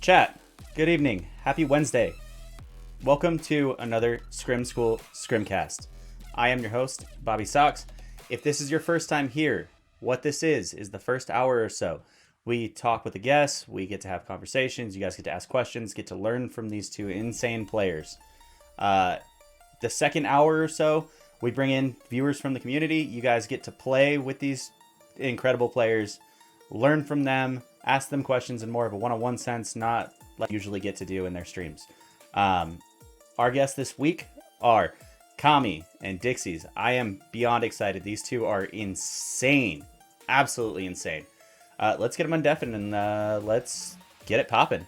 Chat, good evening. Happy Wednesday. Welcome to another Scrim School ScrimCast. I am your host, Bobby Socks. If this is your first time here, what this is the first hour or so. We talk with the guests, we get to have conversations, you guys get to ask questions, get to learn from these two insane players. The second hour or so, we bring in viewers from the community. You guys get to play with these incredible players, learn from them, ask them questions in more of a one-on-one sense, not like you usually get to do in their streams. Our guests this week are Kamiya and Dixies. I am beyond excited. These two are insane. Absolutely insane. Let's get them undeafened and let's get it popping.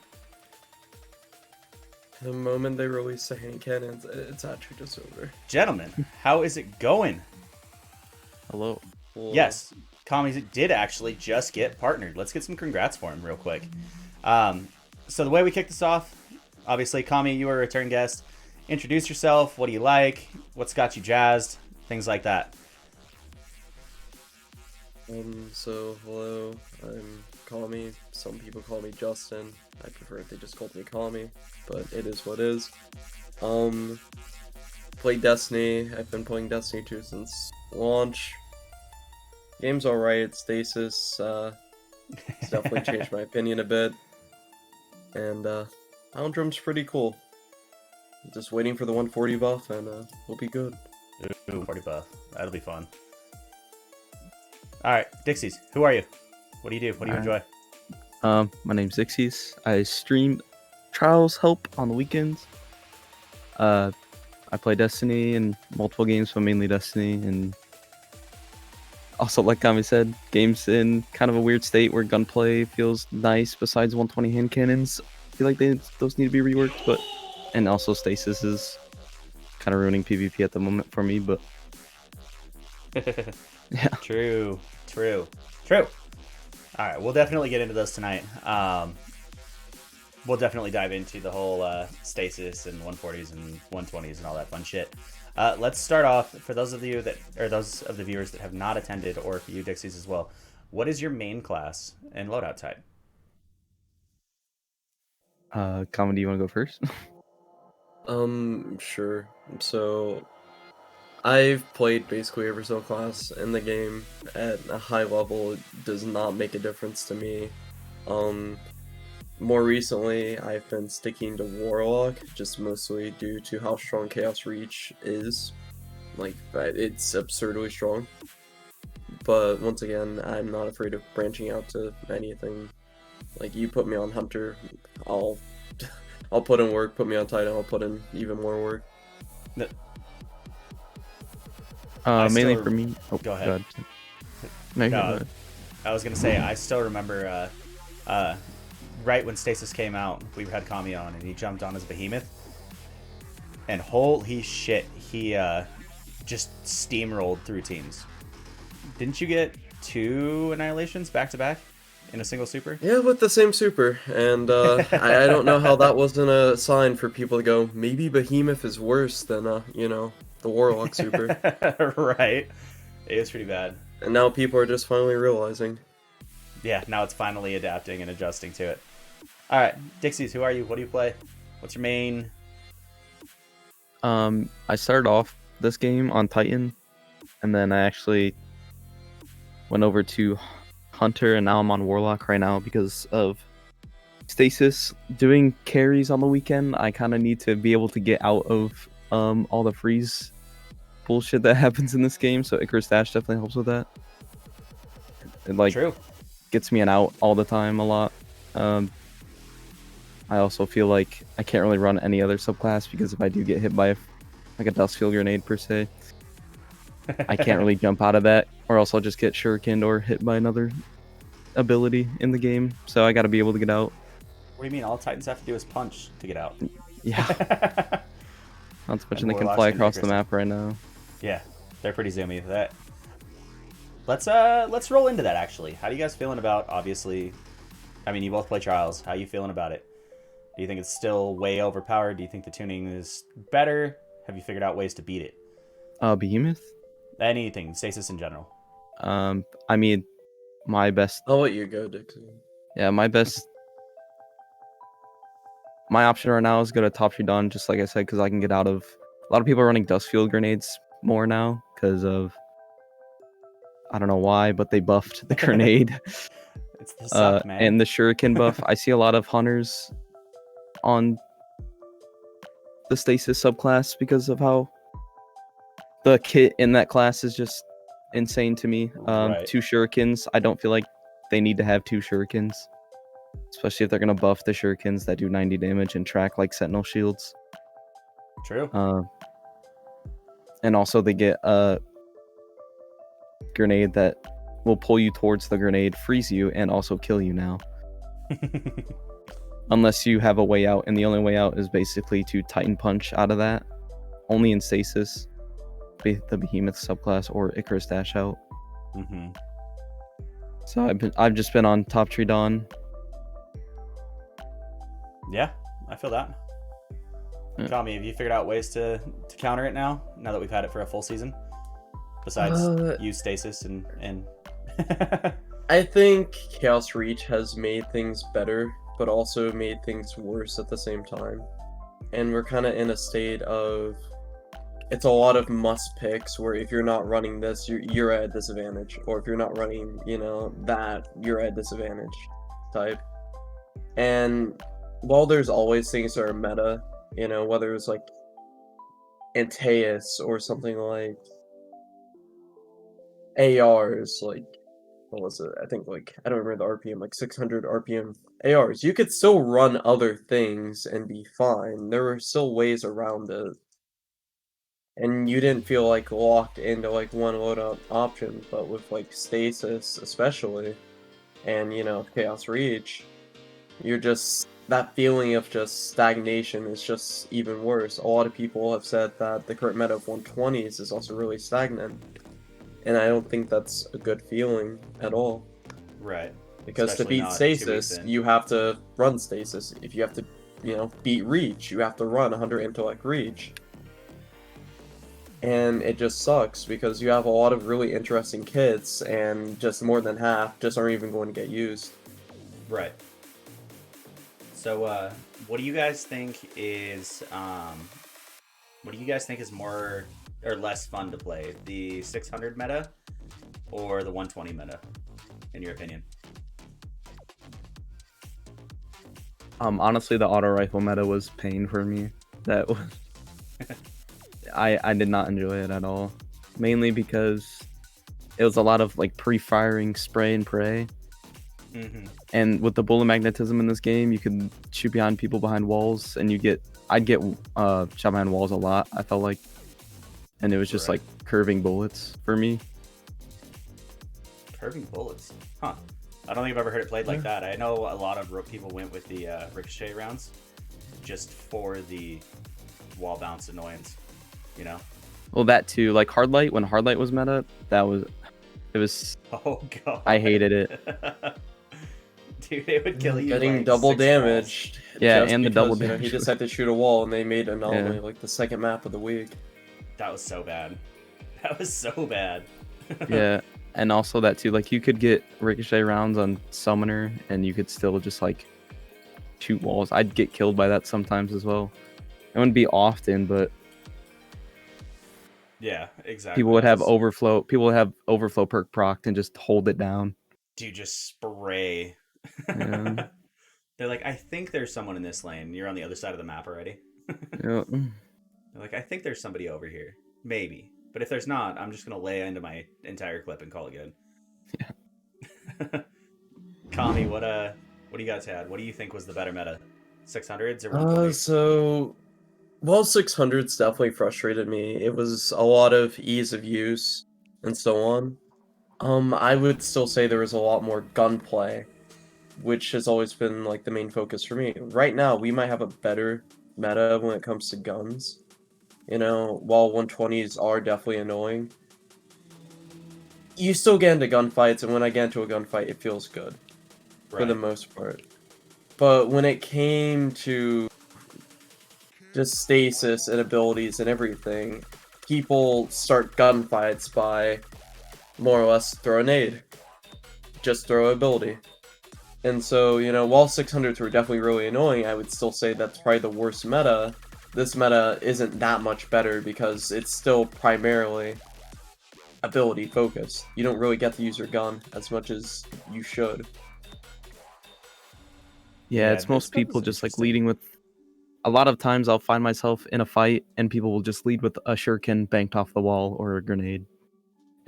The moment they release the hand cannons, it's actually just over. Gentlemen, how is it going? Hello. Yes, Kamiya did actually just get partnered. Let's get some congrats for him real quick. So the way we kick this off, obviously, Kamiya, you are a return guest. Introduce yourself. What do you like? What's got you jazzed? Things like that. So hello, I'm Kamiya. Some people call me Justin. I prefer if they just called me Kamiya, but it is what it is. Play Destiny. I've been playing Destiny 2 since launch. Game's alright, Stasis, it's definitely changed my opinion a bit. And, Alundrum's pretty cool. Just waiting for the 140 buff and, we'll be good. Ooh, 40 buff. That'll be fun. Alright, Dixies, who are you? What do you do? What do you enjoy? My name's Dixies. I stream Trials Help on the weekends. I play Destiny and multiple games, but mainly Destiny, and also, like Kami said, games in kind of a weird state where gunplay feels nice besides 120 hand cannons. I feel like those need to be reworked, but and also Stasis is kind of ruining PvP at the moment for me, but yeah. True. Alright, we'll definitely get into those tonight. We'll definitely dive into the whole Stasis and 140s and 120s and all that fun shit. Let's start off, for those of you that, or those of the viewers that have not attended, or for you Dixies as well, what is your main class and loadout type? Kami, do you want to go first? Sure. So, I've played basically every single class in the game at a high level. It does not make a difference to me. More recently, I've been sticking to Warlock, just mostly due to how strong Chaos Reach is. Like, it's absurdly strong. But once again, I'm not afraid of branching out to anything. Like, you put me on Hunter, I'll put in work. Put me on Titan, I'll put in even more work. Mainly for me. Oh, go ahead. No, no, I was gonna say I still remember right when Stasis came out, we had Kamiya on and he jumped on his behemoth, and holy shit, he just steamrolled through teams. Didn't you get 2 annihilations back to back in a single super? Yeah, with the same super, and I don't know how that wasn't a sign for people to go, maybe Behemoth is worse than, the Warlock super. Right. It was pretty bad. And now people are just finally realizing. Yeah, now it's finally adapting and adjusting to it. Alright, Dixies, who are you? What do you play? What's your main? I started off this game on Titan, and then I actually went over to Hunter, and now I'm on Warlock right now because of Stasis doing carries on the weekend. I kind of need to be able to get out of all the freeze bullshit that happens in this game, so Icarus Dash definitely helps with that. It like True. Gets me an out all the time a lot. I also feel like I can't really run any other subclass because if I do get hit by a dust field grenade per se, I can't really jump out of that, or else I'll just get shurikened or hit by another ability in the game. So I got to be able to get out. What do you mean? All Titans have to do is punch to get out. Yeah. Not to mention they can Warlocks fly can across make the map right now. Yeah, they're pretty zoomy. Let's roll into that actually. How are you guys feeling about, obviously, I mean, you both play Trials. How are you feeling about it? Do you think it's still way overpowered? Do you think the tuning is better? Have you figured out ways to beat it? Behemoth? Anything, Stasis in general. I mean, my best. I'll let you go, Dixie. Yeah, my best my option right now is go to Top Tree Dawn, just like I said, because I can get out of. A lot of people are running Dustfield grenades more now because of. I don't know why, but they buffed the grenade. It's the suck, man. And the shuriken buff. I see a lot of hunters on the stasis subclass because of how the kit in that class is just insane to me. Right. 2 shurikens. I don't feel like they need to have 2 shurikens, especially if they're gonna buff the shurikens that do 90 damage and track like sentinel shields. True. And also they get a grenade that will pull you towards the grenade, freeze you, and also kill you now. Unless you have a way out, and the only way out is basically to Titan Punch out of that. Only in Stasis, the Behemoth subclass, or Icarus Dash out. Mm-hmm. So I've just been on Top Tree Dawn. Yeah, I feel that. Yeah. Kami, have you figured out ways to counter it now that we've had it for a full season? Besides use Stasis and I think Chaos Reach has made things better, but also made things worse at the same time. And we're kind of in a state of, it's a lot of must picks where if you're not running this, you're at a disadvantage, or if you're not running, that, you're at a disadvantage type. And while there's always things that are meta, whether it's like Antaeus or something like ARs, like, what was it? I think I don't remember the RPM, like 600 RPM ARs. You could still run other things and be fine. There were still ways around it. And you didn't feel like locked into like one loadout option, but with like Stasis especially, and Chaos Reach, you're just, that feeling of just stagnation is just even worse. A lot of people have said that the current meta of 120s is also really stagnant. And I don't think that's a good feeling at all. Right. Because Especially to beat Stasis, you have to run Stasis. If you have to, beat Reach, you have to run 100 Intellect Reach. And it just sucks because you have a lot of really interesting kits, and just more than half just aren't even going to get used. Right. So, what do you guys think is more or less fun to play, the 600 meta or the 120 meta, in your opinion? Honestly, the auto rifle meta was pain for me. That was I did not enjoy it at all. Mainly because it was a lot of like pre-firing spray and pray. Mm-hmm. And with the bullet magnetism in this game, you could shoot behind people behind walls, and I'd get shot behind walls a lot, I felt like. And it was just like curving bullets for me. Curving bullets? Huh. I don't think I've ever heard it played like that. I know a lot of people went with the ricochet rounds just for the wall bounce annoyance, Well, that too. Like Hardlight, when Hardlight was meta, it was. Oh god. I hated it. Dude, it would kill you. Getting like double 6 damaged. Yeah, just and the because, double damage. He just had to shoot a wall, and they made Anomaly like the second map of the week. That was so bad. That was so bad. Yeah, and also that too. Like you could get ricochet rounds on Summoner, and you could still just like shoot walls. I'd get killed by that sometimes as well. It wouldn't be often, but Yeah, exactly. people would have overflow. People would have overflow perk procced and just hold it down. Dude, just spray. Yeah. They're like, I think there's someone in this lane. You're on the other side of the map already. Yeah. They're like, I think there's somebody over here. Maybe. But if there's not, I'm just going to lay into my entire clip and call it good. Yeah. Kami, what do you guys had? What do you think was the better meta? 600s or 120s? So, well, 600s definitely frustrated me. It was a lot of ease of use and so on. I would still say there was a lot more gunplay, which has always been like the main focus for me. Right now, we might have a better meta when it comes to guns. While 120s are definitely annoying, you still get into gunfights, and when I get into a gunfight, it feels good for the most part. But when it came to just stasis and abilities and everything, people start gunfights by more or less throw a nade. Just throw ability. And so, while 600s were definitely really annoying, I would still say that's probably the worst meta. This meta isn't that much better because it's still primarily ability focused. You don't really get to use your gun as much as you should. Yeah, Yeah, it's this most stuff is people just like interesting. leading with. A lot of times I'll find myself in a fight and people will just lead with a shuriken banked off the wall or a grenade,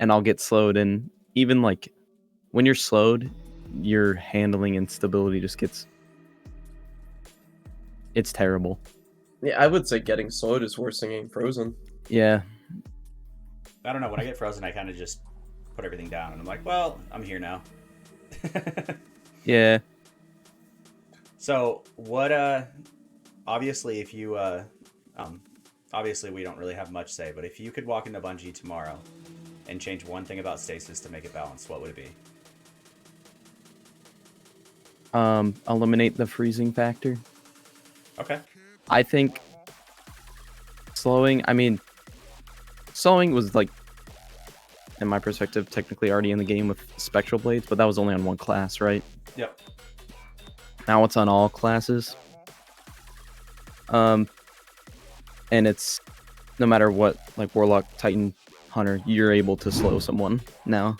and I'll get slowed. And even like when you're slowed, your handling and stability just gets. It's terrible. Yeah, I would say getting slowed is worse than getting frozen. Yeah, I don't know. When I get frozen, I kind of just put everything down, and I'm like, well, I'm here now. yeah. So what? Obviously, if you obviously we don't really have much say, but if you could walk into Bungie tomorrow and change one thing about stasis to make it balanced, what would it be? Eliminate the freezing factor. Okay. I think slowing. I mean, slowing was like, in my perspective, technically already in the game with spectral blades, but that was only on one class, right? Yep. Now it's on all classes. And it's no matter what, like Warlock, Titan, Hunter, you're able to slow someone now.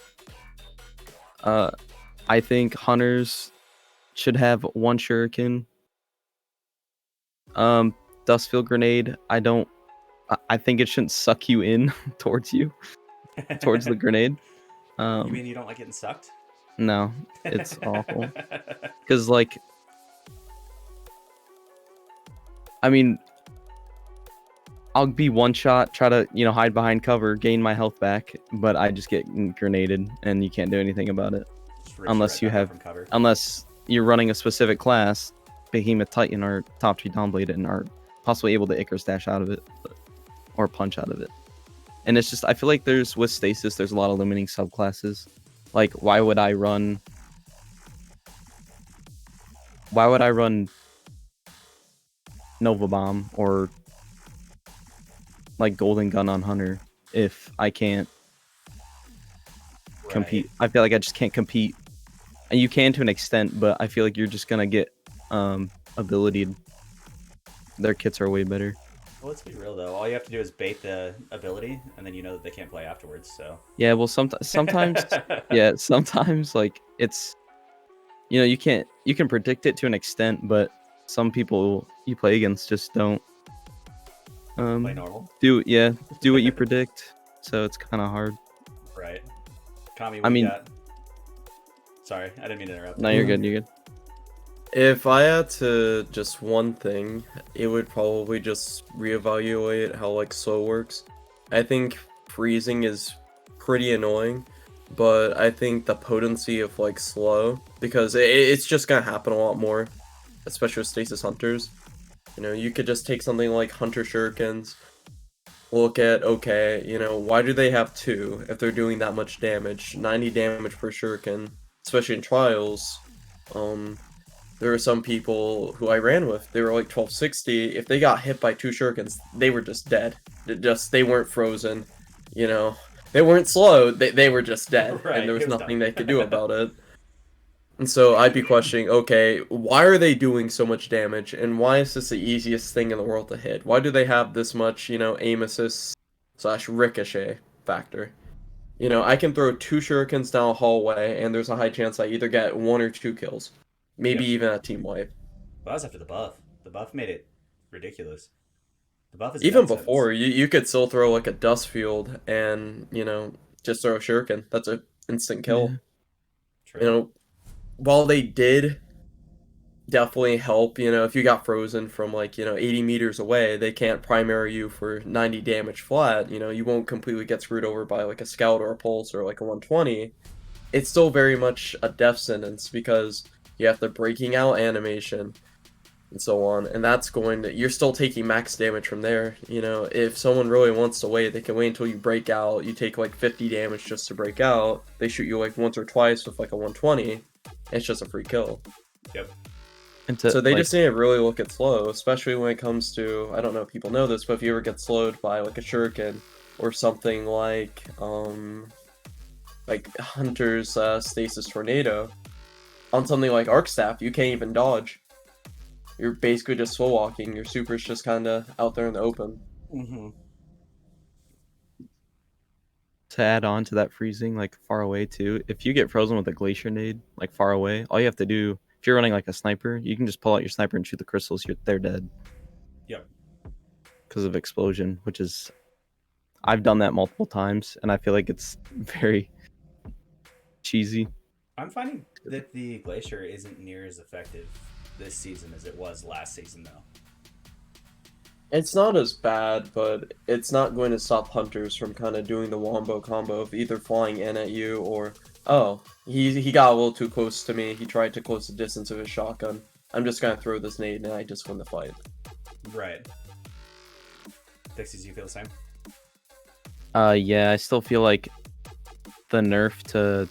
I think Hunters should have one shuriken. Dustfield grenade. I think it shouldn't suck you in towards the grenade. You mean you don't like getting sucked? No, it's awful. Because like, I mean, I'll be one shot, try to hide behind cover, gain my health back, but I just get grenaded, and you can't do anything about it unless you have, unless you're running a specific class, Behemoth Titan or Top Tree Downblade, and are possibly able to Icarus dash out of it, or punch out of it. And it's just, I feel like with stasis, there's a lot of limiting subclasses. Like, why would I run Nova Bomb or like Golden Gun on Hunter if I can't compete? I feel like I just can't compete. And you can to an extent, but I feel like you're just gonna get ability. Their kits are way better. Well, let's be real though. All you have to do is bait the ability, and then you know that they can't play afterwards. So yeah, well, sometimes yeah, sometimes like it's you can predict it to an extent, but some people you play against just don't play normal. do what you predict. So it's kind of hard. Right. Kami, what you got? Sorry, I didn't mean to interrupt. No, you're good. You're good. If I had to just one thing, it would probably just reevaluate how like slow works. I think freezing is pretty annoying, but I think the potency of like slow, because it's just gonna happen a lot more, especially with stasis hunters. You could just take something like Hunter Shurikens, look at, okay, why do they have two if they're doing that much damage? 90 damage per Shuriken, especially in trials. There were some people who I ran with, they were like 1260. If they got hit by two shurikens, they were just dead. They weren't frozen, They weren't slow, they were just dead, Right, and there was nothing they could do about it. And so I'd be questioning, okay, why are they doing so much damage, and why is this the easiest thing in the world to hit? Why do they have this much, aim assist / ricochet factor? I can throw two shurikens down a hallway, and there's a high chance I either get 1 or 2 kills. Maybe even a team wipe. Well, that was after the buff. The buff made it ridiculous. The buff is even before you could still throw like a dust field and just throw a shuriken. That's an instant kill. True. While they did definitely help, if you got frozen from like 80 meters away, they can't primary you for 90 damage flat. You won't completely get screwed over by like a scout or a pulse or like a 120. It's still very much a death sentence because you have the breaking out animation and so on, and that's you're still taking max damage from there. If someone really wants to wait, they can wait until you break out. You take like 50 damage just to break out. They shoot you like once or twice with like a 120. It's just a free kill. Yep. So they just need to really look at slow, especially when it comes to, I don't know if people know this, but if you ever get slowed by like a shuriken or something like Hunter's Stasis Tornado, on something like Arc Staff, you can't even dodge. You're basically just slow walking. Your super's just kind of out there in the open. Mm-hmm. To add on to that freezing, like far away too, if you get frozen with a glacier nade, like far away, all you have to do, if you're running like a sniper, you can just pull out your sniper and shoot the crystals. They're dead. Yep. Because of explosion, which is, I've done that multiple times, and I feel like it's very cheesy. I'm finding that the Glacier isn't near as effective this season as it was last season, though. It's not as bad, but it's not going to stop hunters from kind of doing the wombo combo of either flying in at you or, oh, he got a little too close to me. He tried to close the distance of his shotgun. I'm just gonna throw this nade and I just win the fight. Right. Dixies, you feel the same? Yeah, I still feel like the nerf to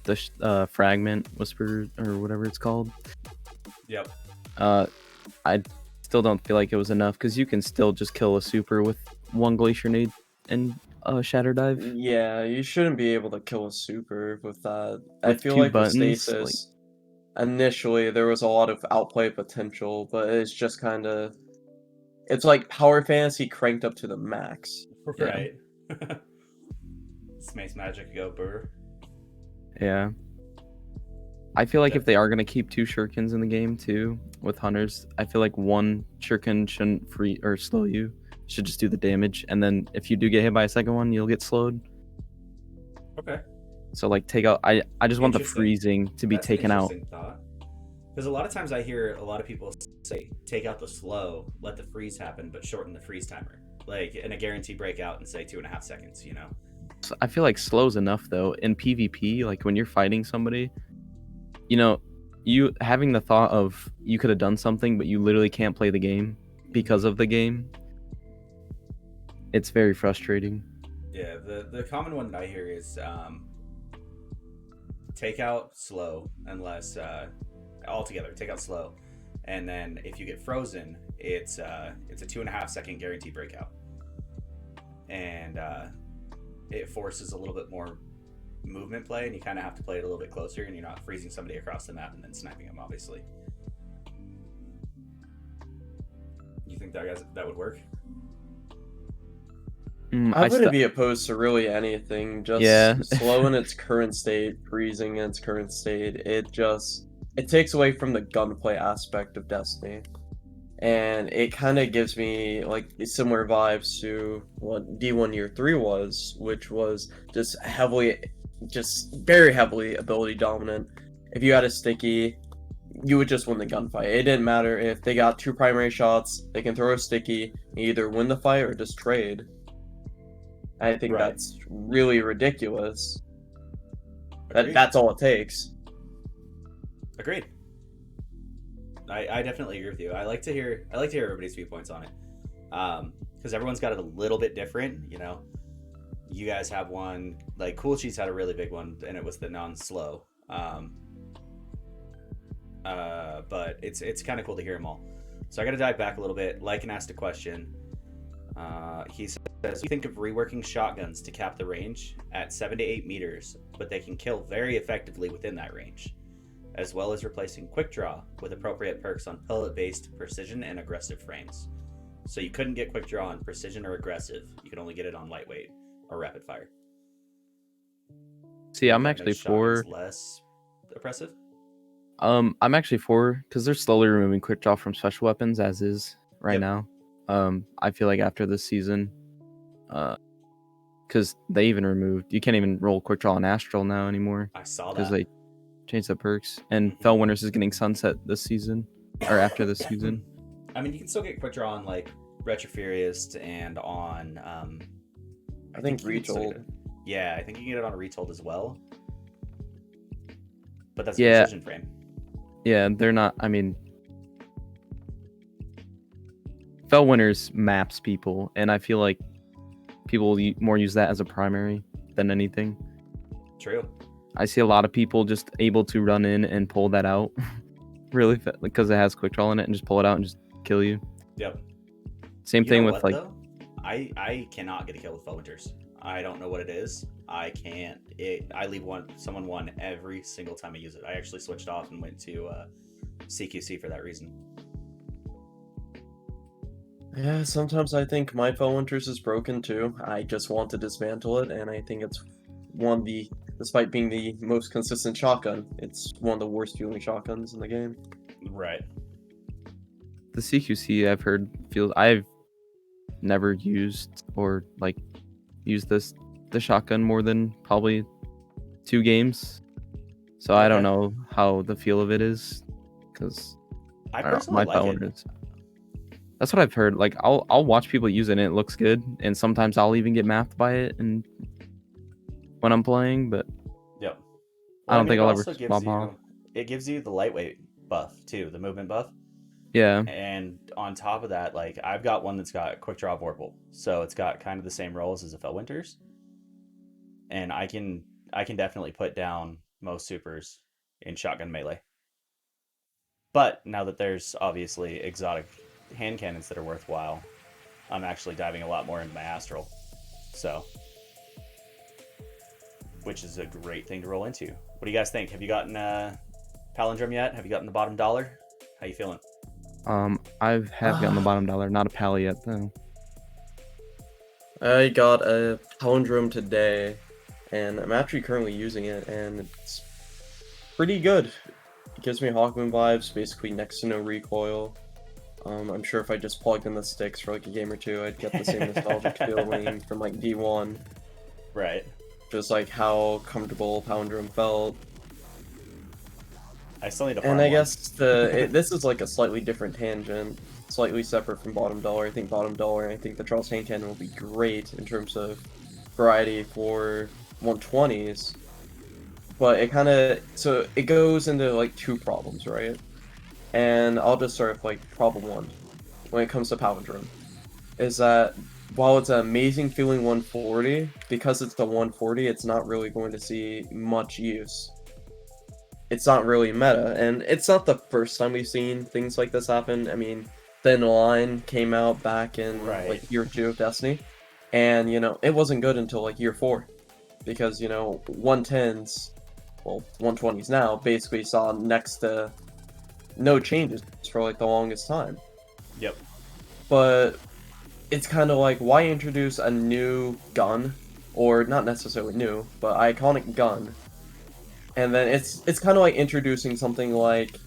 the fragment whisper or whatever it's called. Yep. I still don't feel like it was enough because you can still just kill a super with one glacier nade and shatter dive. Yeah, you shouldn't be able to kill a super with that. I With feel two like with buttons, stasis, initially there was a lot of outplay potential, but it's just kind of, it's like Power Fantasy cranked up to the max. Right. Space Magic go burr. Yeah. I feel like if they are gonna keep two shurikens in the game too with hunters, I feel like one shuriken shouldn't free or slow you. Should just do the damage, and then if you do get hit by a second one, you'll get slowed. Okay. So like take out. I just want the Interesting. freezing to be That's taken out. Because a lot of times I hear a lot of people say, take out the slow, let the freeze happen, but shorten the freeze timer. Like, in a guarantee breakout and say 2.5 seconds, you know? So I feel like slow's enough though. In PvP, like when you're fighting somebody, you know, you having the thought of you could have done something, but you literally can't play the game because of the game. It's very frustrating. Yeah, the common one that I hear is take out slow unless altogether take out slow, and then if you get frozen, it's a 2.5 second guarantee breakout, and it forces a little bit more movement play, and you kind of have to play it a little bit closer, and you're not freezing somebody across the map and then sniping them. Obviously, you think that would work? I wouldn't be opposed to really anything. Just slow in its current state, freezing in its current state. It takes away from the gunplay aspect of Destiny, and it kind of gives me like similar vibes to what D1 Year 3 was, which was just very heavily ability dominant. If you had a sticky, you would just win the gunfight. It didn't matter if they got 2 primary shots, they can throw a sticky, and either win the fight or just trade. I think that's really ridiculous. That's all it takes. Agreed. I definitely agree with you. I like to hear everybody's viewpoints on it, because everyone's got it a little bit different. You know, you guys have one, like Cool Cheese had a really big one, and it was the non-slow. But it's kind of cool to hear them all. So I got to dive back a little bit. Lycan asked a question. He says, you think of reworking shotguns to cap the range at 7 to 8 meters, but they can kill very effectively within that range, as well as replacing quick draw with appropriate perks on pellet-based precision and aggressive frames. So you couldn't get quick draw on precision or aggressive. You could only get it on lightweight or rapid fire. See, I'm actually for less oppressive. I'm actually for, because they're slowly removing quick draw from special weapons as is right now. I feel like after this season, because they even removed, you can't even roll quick draw on Astral now anymore. I saw that. Because they changed the perks, and Fellwinners is getting sunset this season, or after this season. I mean, you can still get quick draw on like Retrofurious and on I think Retold. Yeah, I think you can get it on a Retold as well. But that's a precision frame. Yeah, they're not. I mean, Fellwinners maps people, and I feel like people more use that as a primary than anything. True. I see a lot of people just able to run in and pull that out really because it has quick draw in it, and just pull it out and just kill you. Yep. Same thing with like. Though? I cannot get a kill with Fellwinners. I don't know what it is. I can't. I leave someone one every single time I use it. I actually switched off and went to CQC for that reason. Yeah, sometimes I think my Felwinters is broken too. I just want to dismantle it, and I think it's despite being the most consistent shotgun, it's one of the worst feeling shotguns in the game. Right. The CQC I've heard I've never used or used the shotgun more than probably 2 games, so I don't know how the feel of it is, because I personally like it. That's what I've heard. Like I'll watch people use it and it looks good, and sometimes I'll even get mapped by it and when I'm playing, but yep. I don't think I'll ever swap off. It gives you the lightweight buff too, the movement buff. Yeah. And on top of that, like I've got one that's got quick draw Vorpal, so it's got kind of the same rolls as a Felwinters, and I can definitely put down most supers in shotgun melee. But now that there's obviously exotic hand cannons that are worthwhile, I'm actually diving a lot more into my Astral, so which is a great thing to roll into. What do you guys think? Have you gotten Palindrome yet? Have you gotten the bottom dollar? How you feeling? I have gotten the bottom dollar, not a pal yet though. I got a Palindrome today, and I'm actually currently using it, and it's pretty good. It gives me Hawkmoon vibes, basically next to no recoil. I'm sure if I just plugged in the sticks for like a game or two, I'd get the same nostalgic feeling from like D1. Right. Just like how comfortable Palindrome felt. I still need to farm And I one. guess this is like a slightly different tangent, slightly separate from bottom dollar. I think bottom dollar, I think the Charles hand cannon will be great in terms of variety for 120s. But it goes into like 2 problems, right? And I'll just start with like problem 1 when it comes to Palindrome. Is that while it's an amazing feeling 140, because it's the 140, it's not really going to see much use. It's not really meta, and it's not the first time we've seen things like this happen. I mean, Thin Line came out back in like year 2 of Destiny, and it wasn't good until like year 4, because 110s, well 120s now, basically saw next to no changes for like the longest time. Yep. But it's kind of like, why introduce a new gun, or not necessarily new, but iconic gun, and then it's kind of like introducing something like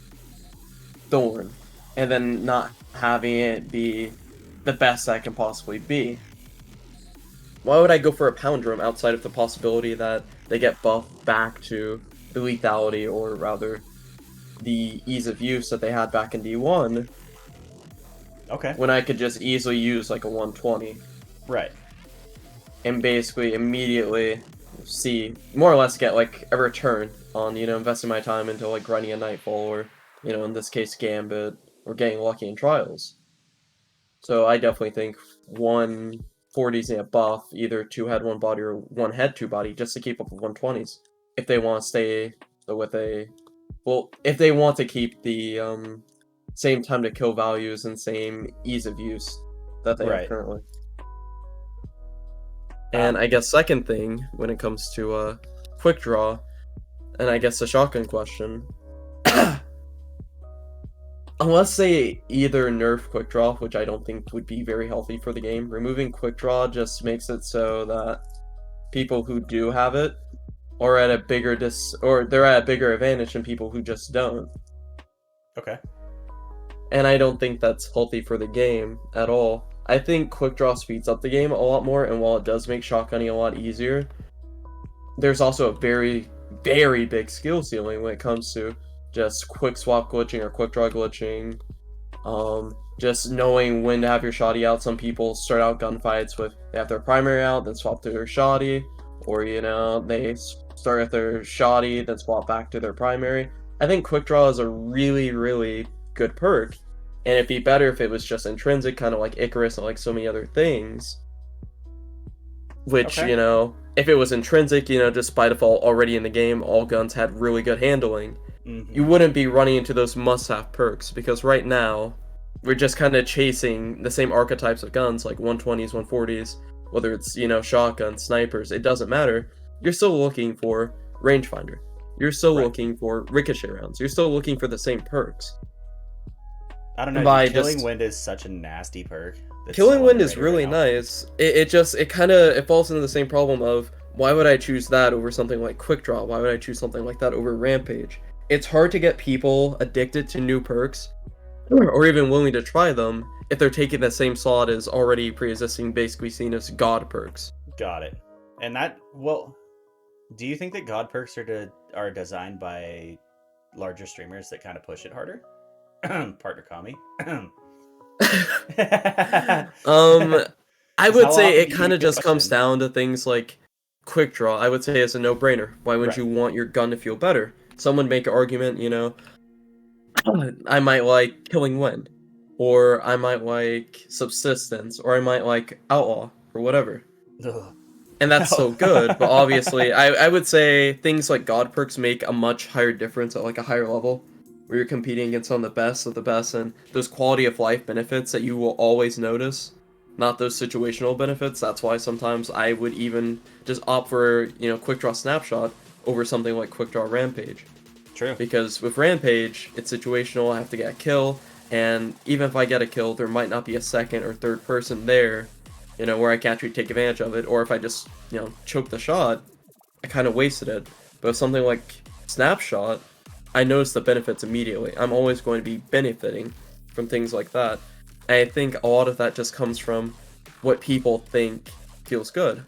Thorn, and then not having it be the best that can possibly be. Why would I go for a Palindrome outside of the possibility that they get buffed back to the lethality, or rather the ease of use that they had back in D1? Okay. When I could just easily use like a 120. Right. And basically immediately see, more or less get like a return on, investing my time into like grinding a Nightfall, or, in this case Gambit, or getting lucky in Trials. So I definitely think 140's a buff, either 2 head 1 body or 1 head 2 body, just to keep up with 120s. If they want to stay with if they want to keep the same time to kill values and same ease of use that they have currently. And I guess second thing, when it comes to quick draw, and I guess the shotgun question, unless they either nerf quick draw, which I don't think would be very healthy for the game, removing quick draw just makes it so that people who do have it are at a bigger they're at a bigger advantage than people who just don't. Okay. And I don't think that's healthy for the game at all. I think quick draw speeds up the game a lot more, and while it does make shotgunning a lot easier, there's also a very, very big skill ceiling when it comes to just quick swap glitching or quick draw glitching. Just knowing when to have your shoddy out. Some people start out gunfights with, they have their primary out, then swap to their shoddy, or they start with their shoddy, then swap back to their primary. I think quick draw is a really, really good perk, and it'd be better if it was just intrinsic, kind of like Icarus and like so many other things. Which, if it was intrinsic, just by default already in the game, all guns had really good handling. Mm-hmm. You wouldn't be running into those must-have perks, because right now, we're just kind of chasing the same archetypes of guns, like 120s, 140s, whether it's, shotguns, snipers, it doesn't matter. you're still looking for rangefinder. You're still Right. looking for ricochet rounds. You're still looking for the same perks. I don't know. By Dude, Killing just Wind is such a nasty perk. That's Killing so Wind is underrated right really now. nice. It kind of it falls into the same problem of why would I choose that over something like Quick Draw? Why would I choose something like that over Rampage? It's hard to get people addicted to new perks or even willing to try them if they're taking the same slot as already pre-existing, basically seen as god perks. Got it. And that, well, do you think that God perks are designed by larger streamers that kind of push it harder? Partner Kami. I 'Cause would how say often it do you kind of get just comes questioned? down to things like Quick Draw. I would say it's a no-brainer. Why wouldn't Right. you want your gun to feel better? Someone make an argument, I might like Killing Wind, or I might like Subsistence, or I might like Outlaw, or whatever. Ugh. And that's so good, but obviously, I would say things like God perks make a much higher difference at like a higher level, where you're competing against some of the best of the best, and those quality of life benefits that you will always notice, not those situational benefits. That's why sometimes I would even just opt for, Quick Draw Snapshot over something like Quick Draw Rampage. True. Because with Rampage, it's situational, I have to get a kill, and even if I get a kill, there might not be a second or third person there, where I can actually take advantage of it, or if I just, choke the shot, I kind of wasted it. But with something like Snapshot, I notice the benefits immediately. I'm always going to be benefiting from things like that. And I think a lot of that just comes from what people think feels good.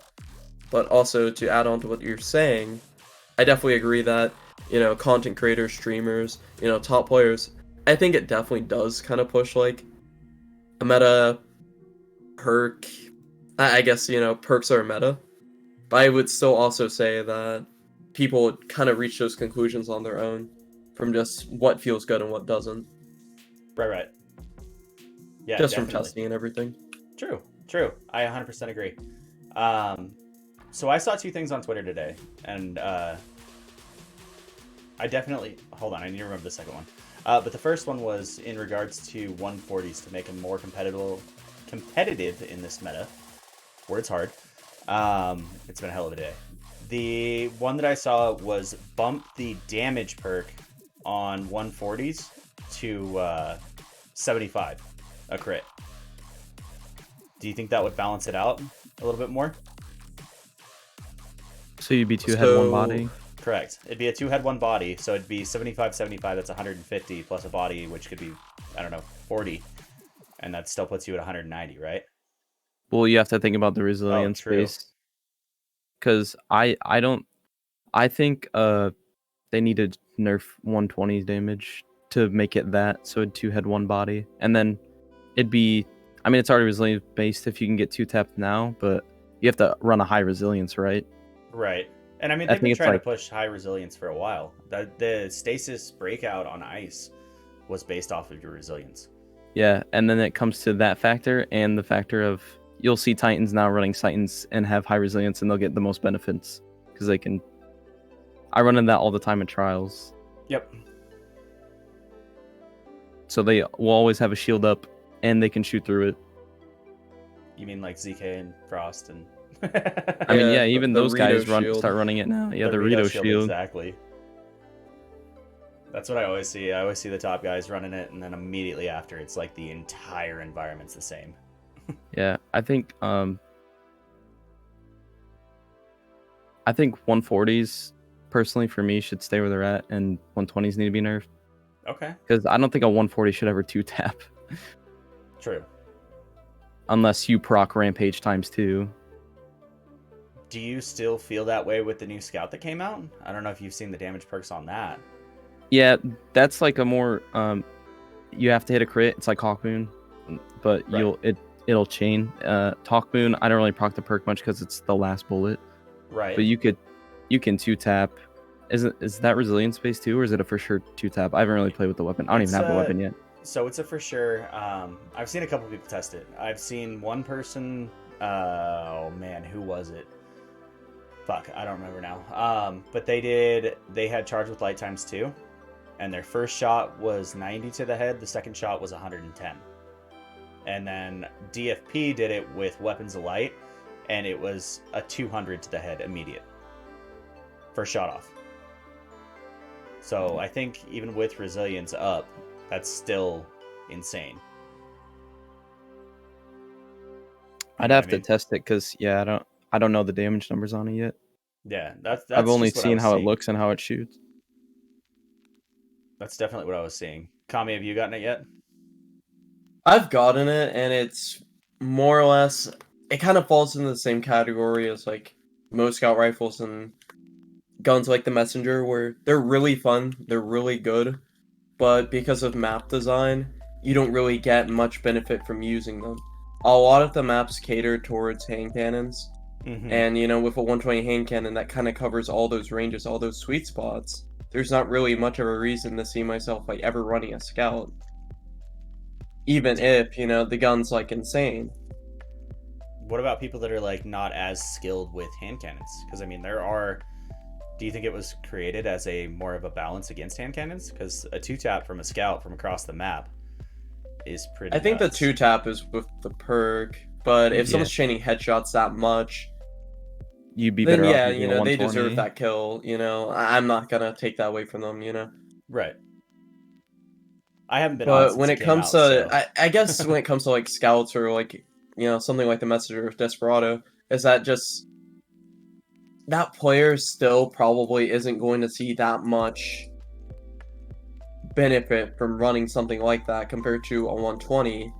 But also, to add on to what you're saying, I definitely agree that, content creators, streamers, top players, I think it definitely does kind of push, like, a meta perk. I guess, perks are a meta. But I would still also say that people would kind of reach those conclusions on their own from just what feels good and what doesn't. Right. Yeah, Just from definitely. testing and everything. True. I 100% agree. So I saw two things on Twitter today, and I definitely... Hold on, I need to remember the second one. But the first one was in regards to 140s to make them more competitive in this meta. Word's hard. It's been a hell of a day. The one that I saw was bump the damage perk on 140s to 75, a crit. Do you think that would balance it out a little bit more? So you'd be two head, one body? Correct. It'd be a 2 head, 1 body, so it'd be 75, 75, that's 150, plus a body, which could be, 40. And that still puts you at 190, right? Well, you have to think about the resilience base. Because I think they need to nerf 120's damage to make it that, so it'd 2 head, 1 body. And then it'd be, it's already resilience based if you can get 2 tapped now, but you have to run a high resilience, right? Right. And they've been trying to push high resilience for a while. The stasis breakout on ice was based off of your resilience. Yeah, and then it comes to that factor and the factor of you'll see Titans now running Titans and have high resilience, and they'll get the most benefits because they can. I run into that all the time in trials. Yep. So they will always have a shield up, and they can shoot through it. You mean like ZK and Frost and... even those guys start running it now. Yeah, the Rito shield. Exactly. That's what I always see. I always see the top guys running it, and then immediately after, it's like the entire environment's the same. Yeah, I think 140s, personally, for me, should stay where they're at, and 120s need to be nerfed. Okay. Because I don't think a 140 should ever 2-tap. True. Unless you proc Rampage ×2. Do you still feel that way with the new Scout that came out? I don't know if you've seen the damage perks on that. Yeah, that's like a more you have to hit a crit. It's like Hawkmoon, but right. it'll chain. Hawkmoon, I don't really proc the perk much because it's the last bullet. Right. But you can 2-tap. Is that resilience based too, or is it a for sure 2-tap? I haven't really played with the weapon. I don't even have the weapon yet. So it's a for sure. I've seen a couple people test it. I've seen one person. Oh man, who was it? Fuck, I don't remember now. But they had charge with light ×2, and their first shot was 90 to the head. The second shot was 110. And then DFP did it with weapons of light, and it was a 200 to the head immediate. for shot off. So I think even with resilience up, that's still insane. I'd have to test it because I don't know the damage numbers on it yet. Yeah, that's I've only just what I seen was how seeing. it looks and how it shoots. That's definitely what I was seeing. Kami, have you gotten it yet? I've gotten it, and it's more or less. It kind of falls into the same category as like most scout rifles and guns like the Messenger, where they're really fun, they're really good, but because of map design, you don't really get much benefit from using them. A lot of the maps cater towards hand cannons, and with a 120 hand cannon that kind of covers all those ranges, all those sweet spots. There's not really much of a reason to see myself like ever running a scout, even if the gun's like insane. What about people that are like not as skilled with hand cannons? Because I mean, there are. Do you think it was created as a more of a balance against hand cannons? Because a 2-tap from a scout from across the map is pretty. I think nuts. the 2-tap is with the perk, but if someone's chaining headshots that much, you'd be then better yeah, off using a they 120. deserve that kill. I'm not gonna take that away from them. Right. I haven't been on But since when it it came comes out, to, so. I guess when it comes to like scouts or like something like the Messenger of Desperado, is that just that player still probably isn't going to see that much benefit from running something like that compared to a 120.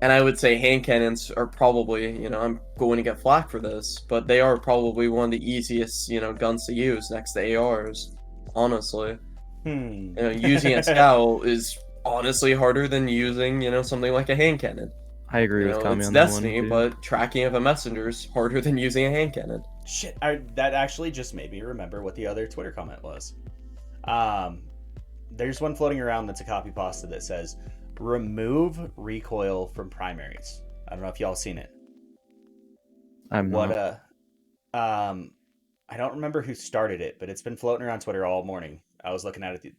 And I would say hand cannons are probably, I'm going to get flack for this, but they are probably one of the easiest, guns to use next to ARs, honestly. Using a scout is honestly harder than using, something like a hand cannon. I agree with Kami it's on that Destiny, one, too. but tracking of a messenger is harder than using a hand cannon. Shit, that actually just made me remember what the other Twitter comment was. There's one floating around that's a copy pasta that says, remove recoil from primaries. I don't know if y'all seen it. I'm not. I don't remember who started it, but it's been floating around Twitter all morning. I was looking at it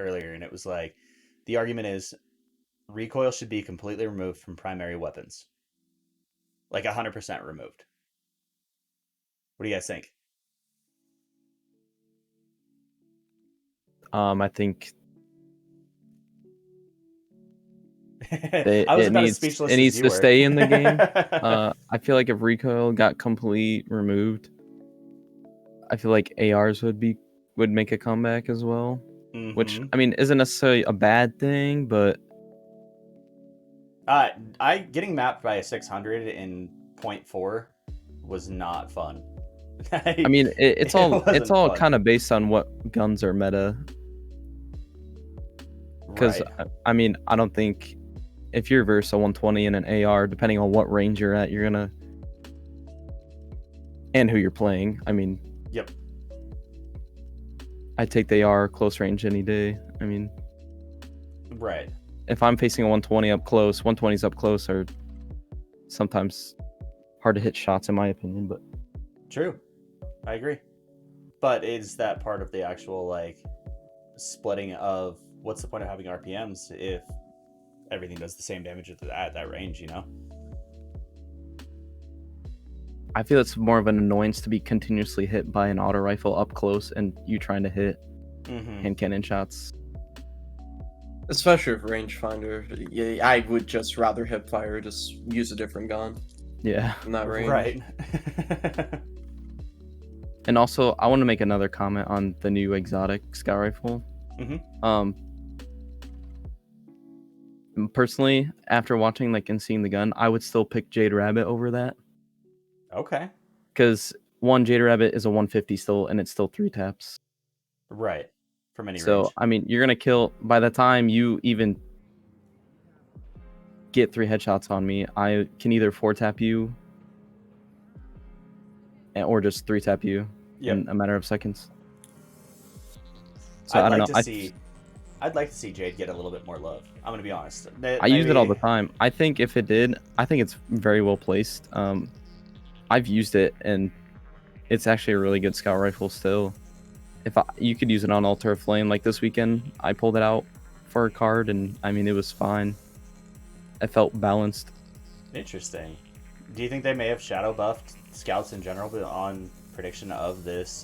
earlier, and it was like, the argument is recoil should be completely removed from primary weapons. Like 100% removed. What do you guys think? I think I was it about as needs speechless it as needs you to were. stay in the game. I feel like if recoil got complete removed, I feel like ARs would make a comeback as well. Which I mean isn't necessarily a bad thing, but I getting mapped by a 600 in 0.4 was not fun. I mean it's all kind of based on what guns are meta. Because right. I mean I don't think if you're versus a 120 and an AR, depending on what range you're at, you're gonna and who you're playing. I mean, yep. I take the AR close range any day. I mean, right. If I'm facing a 120 up close, 120s up close are sometimes hard to hit shots in my opinion, but true. I agree. But is that part of the actual like splitting of what's the point of having RPMs if everything does the same damage at that range, I feel it's more of an annoyance to be continuously hit by an auto rifle up close and you trying to hit hand cannon shots. Especially with rangefinder, yeah, I would just rather hip fire, just use a different gun. Yeah. In that range. Right. And also, I want to make another comment on the new exotic scout rifle. Personally, after watching and seeing the gun, I would still pick Jade Rabbit over that. Okay. Because one, Jade Rabbit is a 150 still, and it's still 3 taps. Right. From any range. So, I mean, you're going to kill... By the time you even get 3 headshots on me, I can either 4-tap you or just 3-tap you in a matter of seconds. So, I don't know. I'd like to see Jade get a little bit more love. I'm going to be honest. I use it all the time. I think if it did, I think it's very well placed. I've used it, and it's actually a really good scout rifle still. You could use it on Altar of Flame. Like this weekend, I pulled it out for a card, and I mean, it was fine. I felt balanced. Interesting. Do you think they may have shadow buffed scouts in general on prediction of this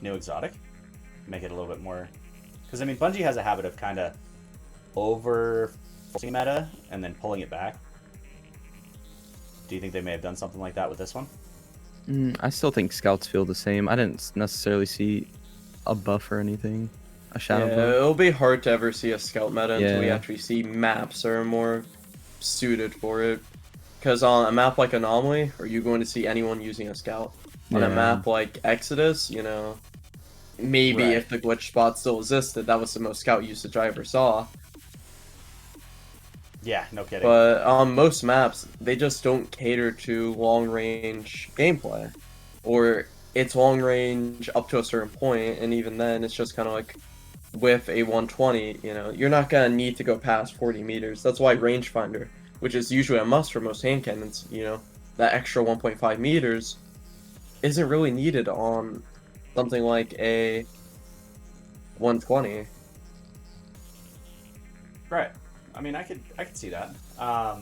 new exotic. Make it a little bit more, because I mean, Bungie has a habit of kind of over forcing meta and then pulling it back. Do you think they may have done something like that with this one? I still think scouts feel the same. I didn't necessarily see a buff or anything. A shadow buff. It'll be hard to ever see a scout meta until we Yeah. actually see maps that are more suited for it. Because on a map like Anomaly, are you going to see anyone using a scout? On a Yeah. map like Exodus, maybe Right. if the glitch spot still existed, that was the most scout usage I ever saw. Yeah, no kidding. But on most maps, they just don't cater to long-range gameplay. Or it's long-range up to a certain point, and even then, it's just kind of like with a 120, you're not going to need to go past 40 meters. That's why rangefinder, which is usually a must for most hand cannons, that extra 1.5 meters isn't really needed on something like a 120. Right. I mean, I could see that. God,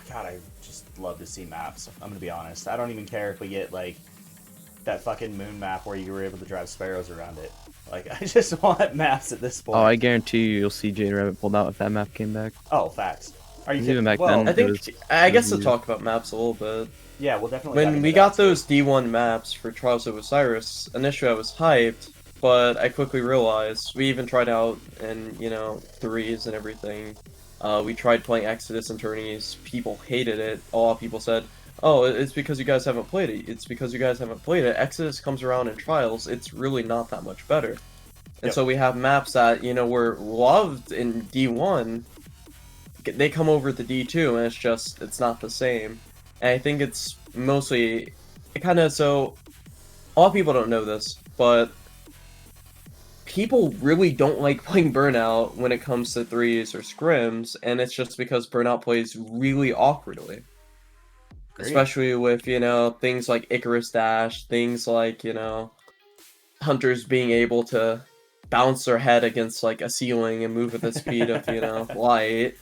I just love to see maps. I'm gonna be honest. I don't even care if we get like that fucking moon map where you were able to drive sparrows around it. Like, I just want maps at this point. Oh, I guarantee you'll see Jade Rabbit pulled out if that map came back. Oh, facts. Are you Even back well, then. I think, was- I guess to weird. talk about maps a little bit. Yeah, we'll definitely. dive When into we that got too. those D1 maps for Trials of Osiris, initially I was hyped, but I quickly realized we even tried out in, threes and everything. We tried playing Exodus and tourneys. People hated it. A lot of people said, "Oh, it's because you guys haven't played it. It's because you guys haven't played it." Exodus comes around in Trials. It's really not that much better. And Yep. so we have maps that, were loved in D1. They come over to D2, and it's not the same. And I think it's mostly, a lot of people don't know this, but people really don't like playing Burnout when it comes to threes or scrims, and it's just because Burnout plays really awkwardly. Agreed. Especially with, things like Icarus Dash, things like, hunters being able to bounce their head against, like, a ceiling and move at the speed of, light.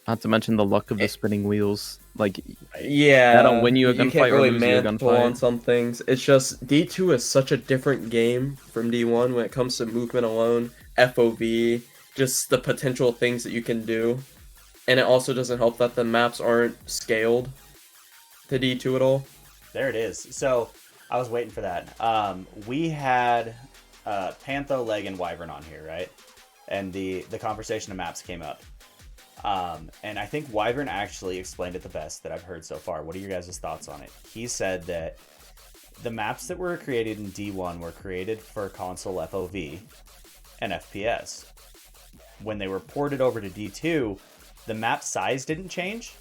Not to mention the luck of the spinning wheels. Like, Yeah, that'll win you a can't gunfight or really lose you a mantle on gunfight. some things. It's just D2 is such a different game from D1 when it comes to movement alone, FOV, just the potential things that you can do. And it also doesn't help that the maps aren't scaled to D2 at all. There it is. So I was waiting for that. We had Pantho, Leg, and Wyvern on here, right? And the conversation of maps came up. And I think Wyvern actually explained it the best that I've heard so far. What are your guys' thoughts on it? He said that the maps that were created in D1 were created for console FOV and FPS. When they were ported over to D2, the map size didn't change.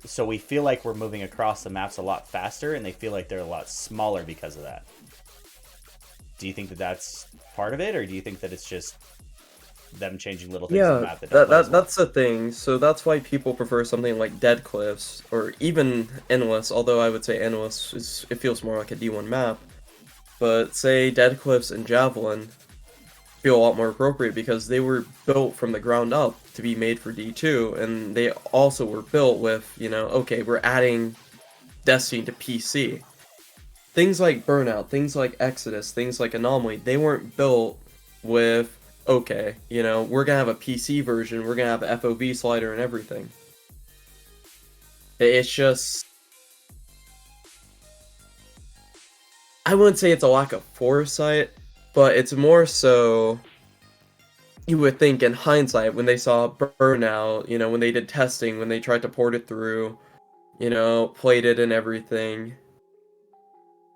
So we feel like we're moving across the maps a lot faster, and they feel like they're a lot smaller because of that. Do you think that that's part of it, or do you think that it's just them changing little things on the map that don't play as well? That's the thing. So that's why people prefer something like Dead Cliffs or even Endless, although I would say Endless it feels more like a D1 map. But say Dead Cliffs and Javelin feel a lot more appropriate because they were built from the ground up to be made for D2, and they also were built with, okay, we're adding Destiny to PC. Things like Burnout, things like Exodus, things like Anomaly, they weren't built with, okay, we're gonna have a PC version, we're gonna have an FOV slider and everything. It's just, I wouldn't say it's a lack of foresight, but it's more so, you would think in hindsight, when they saw Burnout, when they did testing, when they tried to port it through, played it and everything,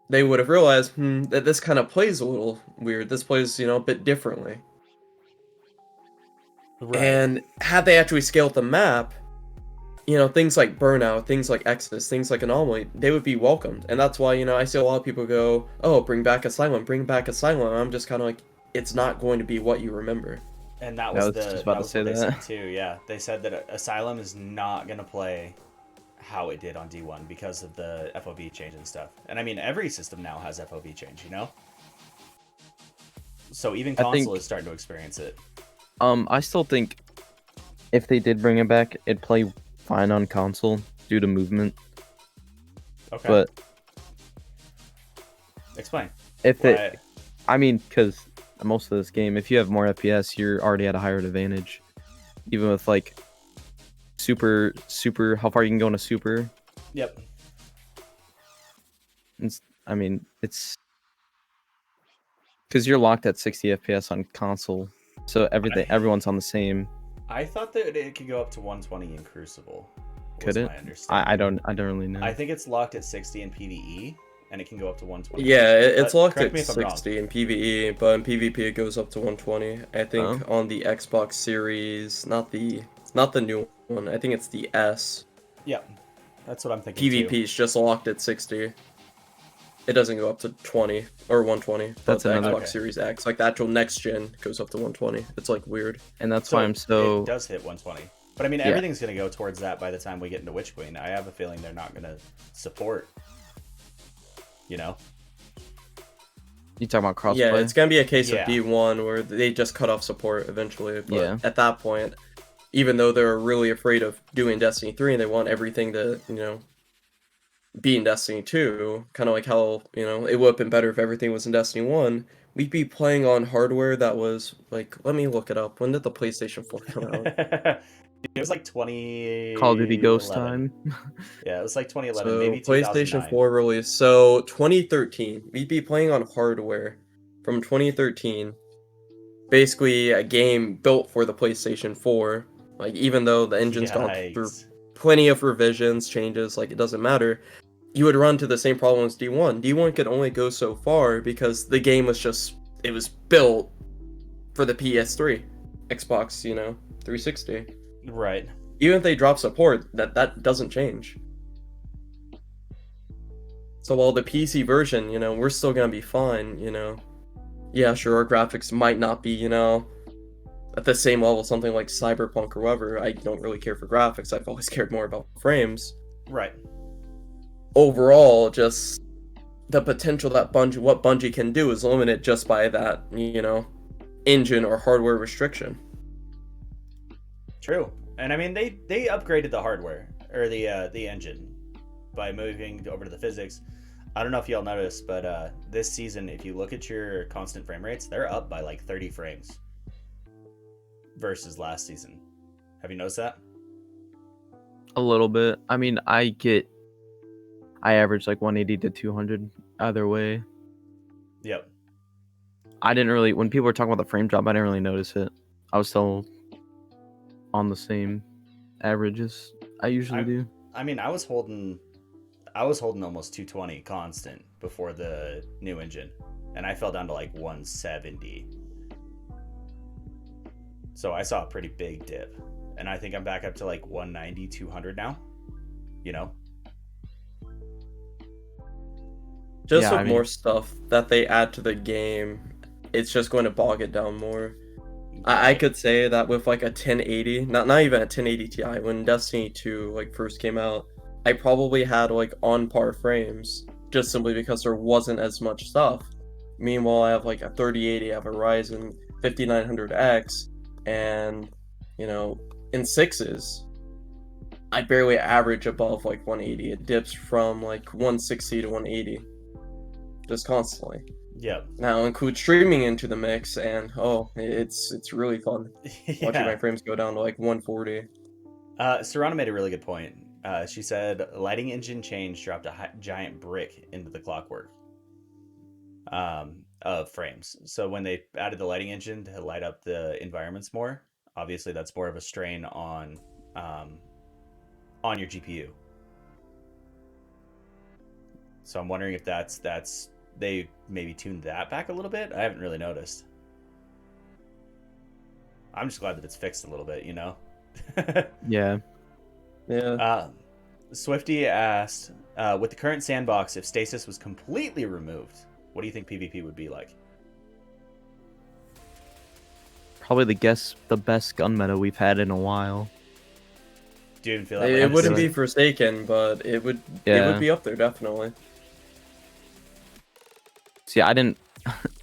they would have realized, that this kind of plays a little weird. This plays, a bit differently. Right. And had they actually scaled the map, things like Burnout, things like Exodus, things like Anomaly, they would be welcomed. And that's why, I see a lot of people go, oh, bring back Asylum, bring back Asylum. And I'm just kind of like, it's not going to be what you remember. And that Yeah, I was was the just about that to was say what they that. said too. Yeah, they said that Asylum is not gonna play how it did on D1 because of the FOV change and stuff. And I mean, every system now has FOV change, So even I console think- is starting to experience it. I still think if they did bring it back, it'd play fine on console due to movement. Okay. But Explain. If Why- it, I mean, because most of this game, if you have more FPS, you're already at a higher advantage. Even with like super, how far you can go in a super. Yep. I mean, it's because you're locked at 60 FPS on console, so everyone's on the same. I thought that it could go up to 120 in Crucible. Could it? My understanding. I don't really know. I think it's locked at 60 in PvE, and it can go up to 120. Yeah, it's locked correct at me if I'm wrong. 60 in PvE, but in PvP it goes up to 120. I think on the Xbox Series, not the new one. I think it's the S. Yeah, that's what I'm thinking. PvP too. is just locked at 60. It doesn't go up to 20 or 120. That's but the another- Xbox Series X, like the actual next gen, goes up to 120. It's like weird. And that's why I'm so. It does hit 120. But I mean, everything's going to go towards that by the time we get into Witch Queen. I have a feeling they're not going to support. You know? You talking about crossplay? Yeah, it's gonna be a case Yeah. of D1 where they just cut off support eventually. But Yeah. at that point, even though they're really afraid of doing Destiny 3 and they want everything to, be in Destiny 2, kind of like how, it would have been better if everything was in Destiny 1, we'd be playing on hardware that was like, let me look it up. When did the PlayStation 4 come out? It was like 20. Call of Duty Ghost time. Yeah, it was like 2011, So maybe PlayStation 2009. 4 release. So 2013, we'd be playing on hardware from 2013. Basically, a game built for the PlayStation 4. Like, even though the engine's gone through Yikes. plenty of revisions, changes, like, it doesn't matter. You would run to the same problem as D1. D1 could only go so far because the game was it was built for the PS3, Xbox, 360. Right. Even if they drop support, that doesn't change. So while the PC version, we're still gonna be fine, Yeah, sure, our graphics might not be, at the same level something like Cyberpunk or whatever. I don't really care for graphics. I've always cared more about frames. Right. Overall, just the potential that what Bungie can do is limited just by that, engine or hardware restriction. True. And I mean, they upgraded the hardware or the engine by moving over to the physics. I don't know if y'all noticed, but this season, if you look at your constant frame rates, they're up by like 30 frames versus last season. Have you noticed that? A little bit. I mean, I average like 180 to 200 either way. Yep. I didn't really, when people were talking about the frame drop, I didn't really notice it. I was still on the same averages I usually do. I mean, I was holding almost 220 constant before the new engine, and I fell down to like 170. So I saw a pretty big dip, and I think I'm back up to like 190, 200 now. Just with more stuff that they add to the game, it's just going to bog it down more. I could say that with like a 1080, not even a 1080 Ti, when Destiny 2 like first came out, I probably had like on par frames just simply because there wasn't as much stuff. Meanwhile, I have like a 3080, I have a Ryzen 5900X, and in sixes, I barely average above like 180. It dips from like 160 to 180, just constantly. Yep. Now include streaming into the mix, and it's really fun watching my frames go down to like 140. Serrano made a really good point. She said lighting engine change dropped a giant brick into the clockwork of frames. So when they added the lighting engine to light up the environments more, obviously that's more of a strain on your GPU. So I'm wondering if that's they maybe tuned that back a little bit. I haven't really noticed. I'm just glad that it's fixed a little bit, Yeah. Swifty asked, with the current sandbox, if stasis was completely removed, what do you think PvP would be like? Probably the best gun meta we've had in a while. Do you even feel that? It wouldn't be Forsaken, but it would be up there definitely. See, I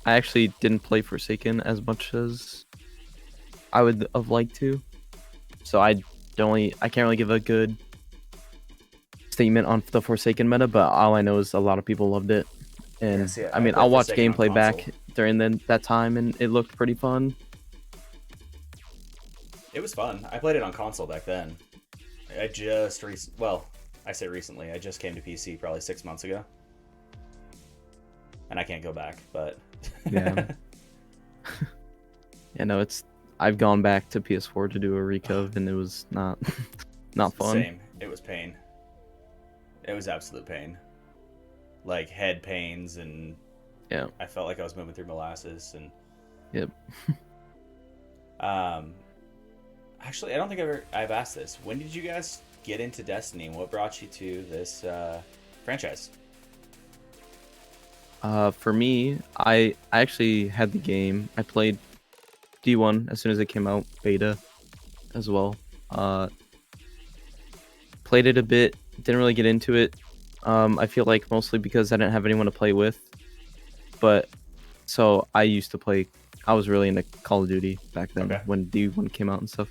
actually didn't play Forsaken as much as I would have liked to. So I can't really give a good statement on the Forsaken meta, but all I know is a lot of people loved it. And Yeah, see, I I mean, played I'll watch Forsaken on gameplay back console. during that time, and it looked pretty fun. It was fun. I played it on console back then. I just I say recently. I just came to PC probably 6 months ago, and I can't go back. But Yeah. Yeah, no, I've gone back to PS4 to do a recove, and it was not fun. Same. It was pain. It was absolute pain. Like head pains, and Yeah. I felt like I was moving through molasses. And Yep. Actually, I don't think I've asked this. When did you guys get into Destiny, and what brought you to this franchise? For me, I actually had the game. I played D1 as soon as it came out, beta as well. Played it a bit, didn't really get into it. I feel like mostly because I didn't have anyone to play with. But so I used to play. I was really into Call of Duty back then when D1 came out and stuff.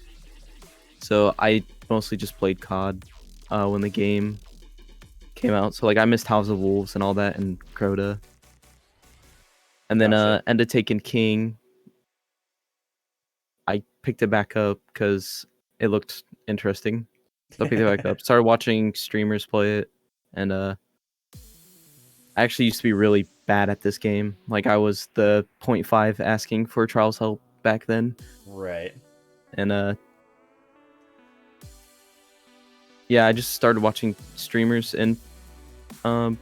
So I mostly just played COD when the game came out. So like I missed House of Wolves and all that and Crota. And then Gotcha. ended taking King. I picked it back up because it looked interesting. So I picked it back up. Started watching streamers play it, and I actually used to be really bad at this game. Like I was the 0.5 asking for Trials help back then. Right. And yeah, I just started watching streamers and found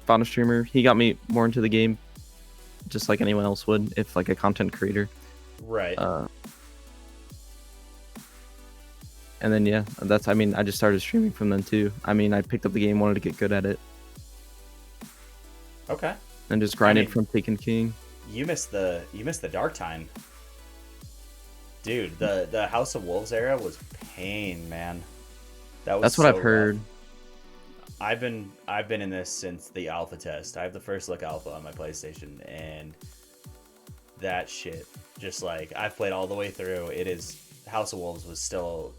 a streamer. He got me more into the game, just like anyone else would, if like a content creator. Right. And then yeah, I just started streaming from then too. I mean, I picked up the game, wanted to get good at it, Okay. and just grinded from Taken King. You missed the dark time. Dude, the House of Wolves era was pain, man. That's what I've heard. I've been in this since the alpha test. I have the first look alpha on my PlayStation, and that shit, just like I've played all the way through. It is House of Wolves was still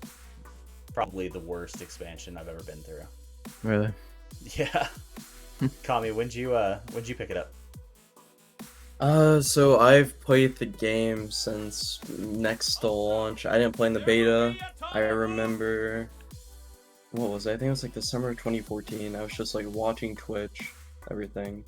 probably the worst expansion I've ever been through. Really? Yeah. Kami, when'd you pick it up? So I've played the game since next to launch. I didn't play in the beta. I remember, what was it? I think it was like the summer of 2014. I was just like watching Twitch, everything.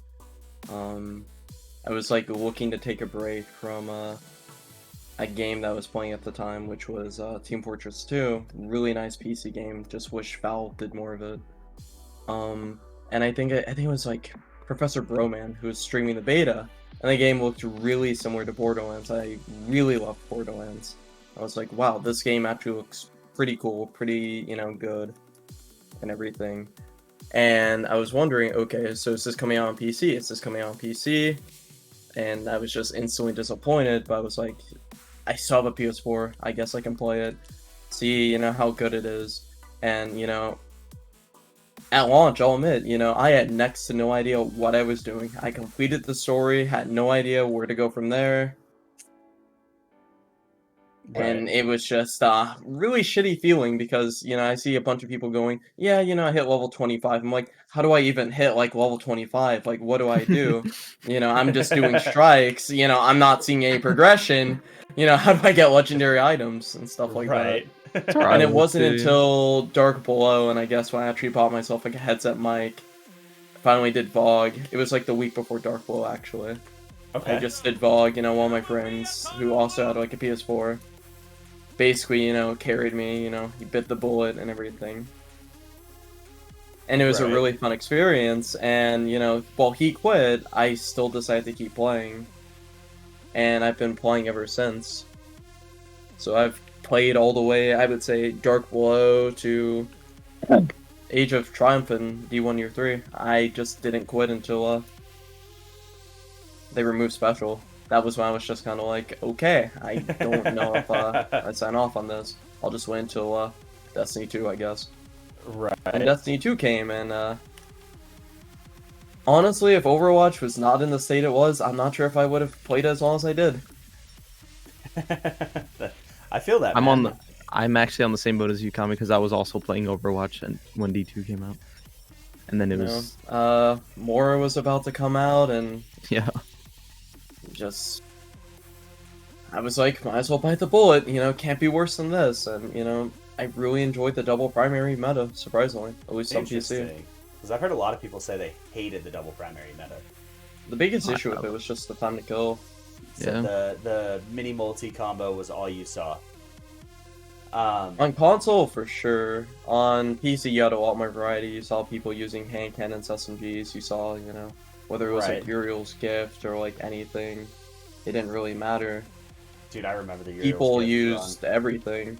I was like looking to take a break from a game that I was playing at the time, which was Team Fortress 2. Really nice PC game. Just wish Valve did more of it. And I think it was like Professor Broman who was streaming the beta, and the game looked really similar to Borderlands. I really loved Borderlands. I was like, wow, this game actually looks pretty cool, pretty, good, and everything. And I was wondering, okay, so is this coming out on PC? Is this coming out on PC? And I was just instantly disappointed, but I was like, I still have a PS4, I guess I can play it, see, how good it is. And, at launch, I'll admit, I had next to no idea what I was doing. I completed the story, had no idea where to go from there. Right. And it was just a really shitty feeling because, I see a bunch of people going, yeah, I hit level 25. I'm like, how do I even hit, like, level 25? Like, what do I do? I'm just doing strikes. I'm not seeing any progression. How do I get legendary items and stuff like that? And it wasn't until Dark Below, and I guess when I actually bought myself, like, a headset mic, finally did VOG. It was, like, the week before Dark Below, actually. Okay. I just did VOG, one of my friends, who also had, like, a PS4, basically, carried me, he bit the bullet and everything. And it was a really fun experience, and, while he quit, I still decided to keep playing. And I've been playing ever since. So I've played all the way, I would say, Dark Below to Age of Triumph and D1 Year 3. I just didn't quit until they removed Special. That was when I was just kind of like, okay, I don't know if I sign off on this. I'll just wait until Destiny 2, I guess. Right. And Destiny 2 came, and honestly, if Overwatch was not in the state it was, I'm not sure if I would have played it as long as I did. I feel that. I'm actually on the same boat as you, Kami, because I was also playing Overwatch and when D2 came out. and then it You was know, Mora was about to come out, and yeah. just I was like, might as well bite the bullet. Can't be worse than this. And I really enjoyed the double primary meta. Surprisingly, at least on PC. Interesting. Because I've heard a lot of people say they hated the double primary meta. The biggest issue with it was just the time to kill. So Yeah. the mini multi combo was all you saw. On console, for sure. On PC, you had a lot more variety. You saw people using hand cannons, SMGs. You saw, whether it was Right. like Uriel's gift or like anything. It didn't really matter. Dude, I remember the Uriel's People gift used run. everything.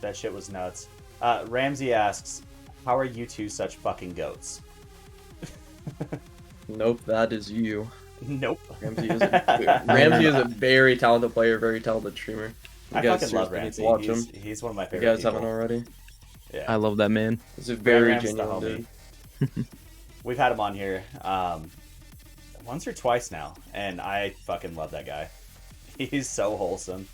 That shit was nuts. Ramsey asks, how are you two such fucking goats? Nope, that is you. Nope. Ramsey is a very talented player, very talented streamer. I You guys fucking love seriously Ramsey. need to watch him. He's one of my If favorite you guys people. haven't already. Yeah. I love that man. He's a very Ram's the genuine homie. dude. We've had him on here once or twice now, and I fucking love that guy. He's so wholesome.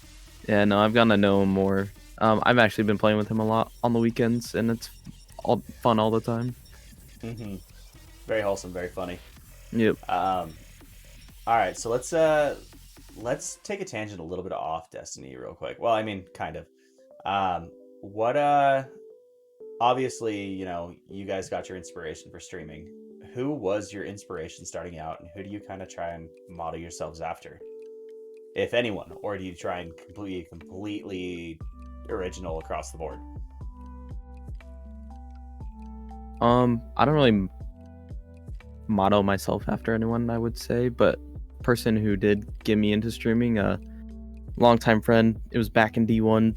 Yeah, no, I've gotten to know him more. I've actually been playing with him a lot on the weekends, and it's all fun all the time. Mm-hmm. Very wholesome, very funny. Yep. All right, so let's take a tangent a little bit off Destiny real quick. Well, I mean, kind of. Obviously, you guys got your inspiration for streaming. Who was your inspiration starting out, and who do you kind of try and model yourselves after, if anyone, or do you try and completely original across the board? I don't really model myself after anyone, I would say, but person who did get me into streaming, a longtime friend. It was back in D1.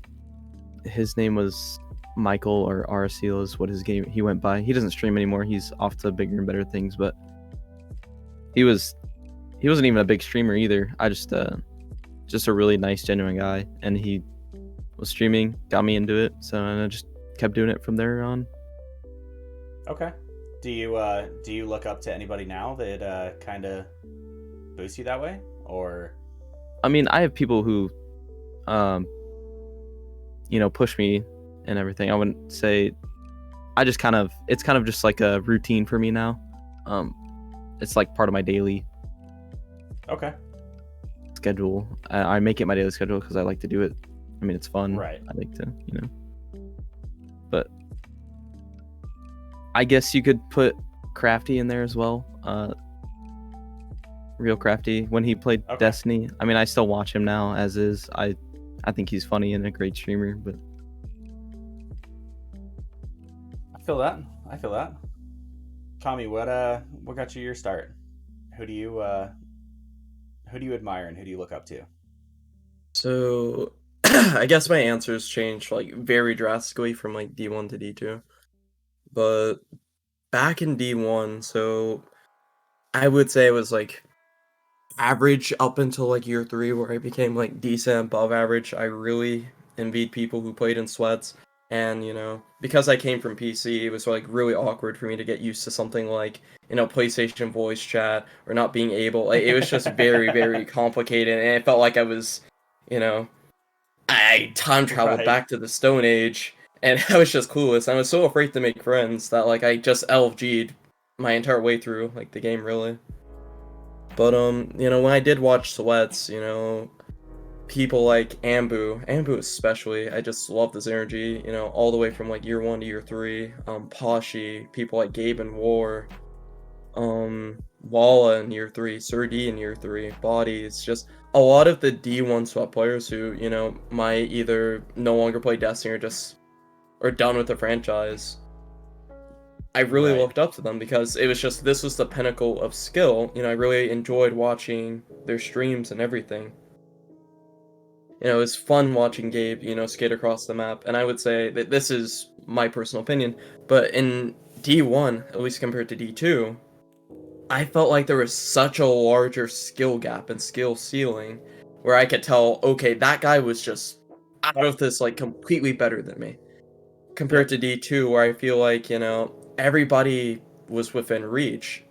His name was Michael, or RSL is what he went by. He doesn't stream anymore. He's off to bigger and better things, but he wasn't even a big streamer either. I just a really nice, genuine guy, and he was streaming, got me into it, so I just kept doing it from there on. Okay. Do you look up to anybody now that kind of boosts you that way, or? I mean, I have people who, push me and everything. I wouldn't say. It's kind of just like a routine for me now. It's like part of my daily Okay. schedule. I make it my daily schedule because I like to do it. I mean, it's fun. Right. I like to, But I guess you could put Crafty in there as well. Real Crafty, when he played Okay. Destiny. I mean, I still watch him now as is. I think he's funny and a great streamer, but I feel that. Kami, what got you your start? Who do you admire and who do you look up to? So, I guess my answers changed like very drastically from like D1 to D2. But back in D1, so I would say it was like average up until like year 3, where I became like decent above average. I really envied people who played in sweats, and because I came from PC, it was like really awkward for me to get used to something like PlayStation voice chat, or not being able, like, it was just very very complicated, and it felt like I was I time traveled Right. back to the Stone Age, and I was just clueless. I was so afraid to make friends that like I just LFG'd my entire way through like the game, really. But when I did watch sweats, people like Ambu especially, I just love this energy, all the way from like year 1 to year 3. Pashi, people like Gabe and War, Walla in year 3, Sir D in year 3, Body. It's just a lot of the D1 sweat players who, might either no longer play Destiny or done with the franchise. I really Right. looked up to them because this was the pinnacle of skill. I really enjoyed watching their streams and everything. It was fun watching Gabe, skate across the map. And I would say that this is my personal opinion, but in D1, at least compared to D2, I felt like there was such a larger skill gap and skill ceiling, where I could tell, okay, that guy was just out of this, like, completely better than me. Compared to D2, where I feel like, everybody was within reach.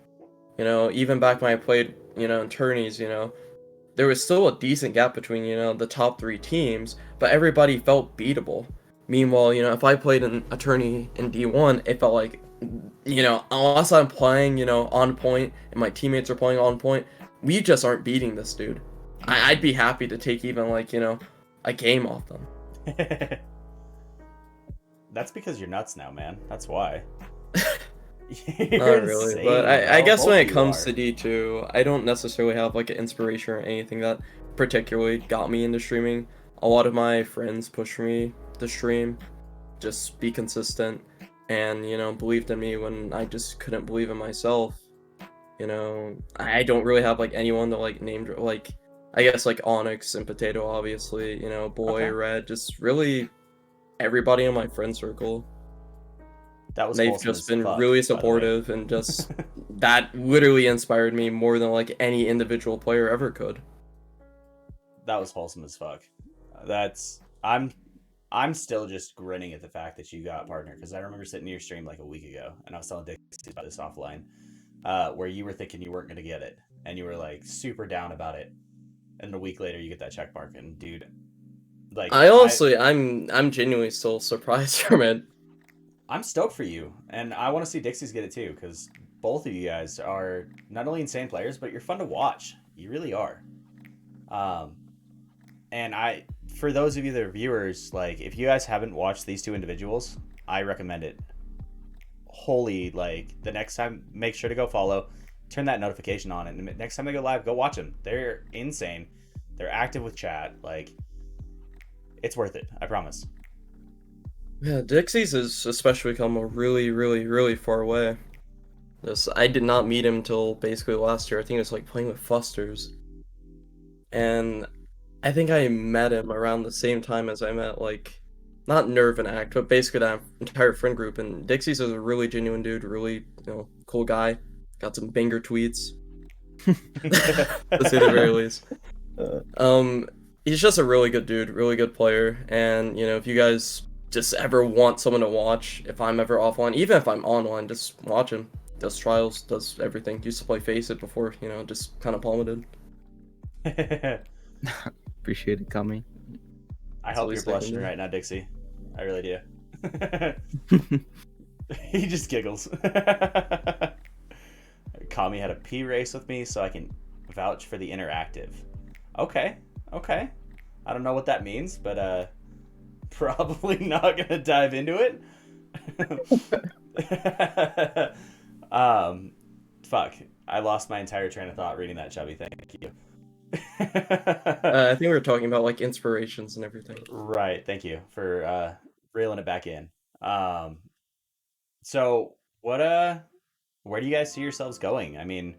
Even back when I played, in tourneys, there was still a decent gap between, the top 3 teams, but everybody felt beatable. Meanwhile, if I played in a tourney in D1, it felt like unless I'm playing, on point and my teammates are playing on point, we just aren't beating this dude. I'd be happy to take even like, a game off them. That's because you're nuts now, man. That's why. Not really, insane, but I bro. guess Both when of it you comes are. to D2, I don't necessarily have like an inspiration or anything that particularly got me into streaming. A lot of my friends pushed me to stream, just be consistent, and believed in me when I just couldn't believe in myself. I don't really have like anyone to like name, like I guess like Onyx and Potato, obviously, Boy, Okay. Red, just really everybody in my friend circle. That was They've wholesome just as been fuck, really by the way. supportive, and just that literally inspired me more than like any individual player ever could. That was wholesome as fuck. That's I'm still just grinning at the fact that you got a partner, because I remember sitting in your stream like a week ago and I was telling Dixie about this offline, where you were thinking you weren't gonna get it and you were like super down about it, and a week later you get that check mark, and dude, like I honestly, I'm genuinely still surprised from it. I'm stoked for you, and I want to see Dixie's get it too, because both of you guys are not only insane players, but you're fun to watch. You really are. Um, and for those of you that are viewers, like if you guys haven't watched these two individuals, I recommend it. Holy, like the next time, make sure to go follow, turn that notification on, and the next time they go live, go watch them. They're insane. They're active with chat. Like, it's worth it. I promise. Yeah, Dixies has especially come a really, really, really far way. I did not meet him until basically last year. I think it was like playing with Fusters, and I think I met him around the same time as I met like not Nerve and Act, but basically that entire friend group. And Dixies is a really genuine dude, really cool guy. Got some banger tweets, to say the very least. Uh, Um, he's just a really good dude, really good player. And if you guys just ever want someone to watch, if I'm ever offline, even if I'm online, just watch him. Does trials, does everything. Used to play Face It before, just kind of plummeted. Appreciate it, Kami. I That's the hope you're least I can blushing do. right now, Dixie. I really do. He just giggles. Kami had a pee race with me, so I can vouch for the interactive. Okay, okay. I don't know what that means, but probably not gonna dive into it. um, fuck. I lost my entire train of thought reading that, Chubby. Thank you. I think we were talking about like inspirations and everything. Right. Thank you for reeling it back in. Um, so where do you guys see yourselves going? I mean,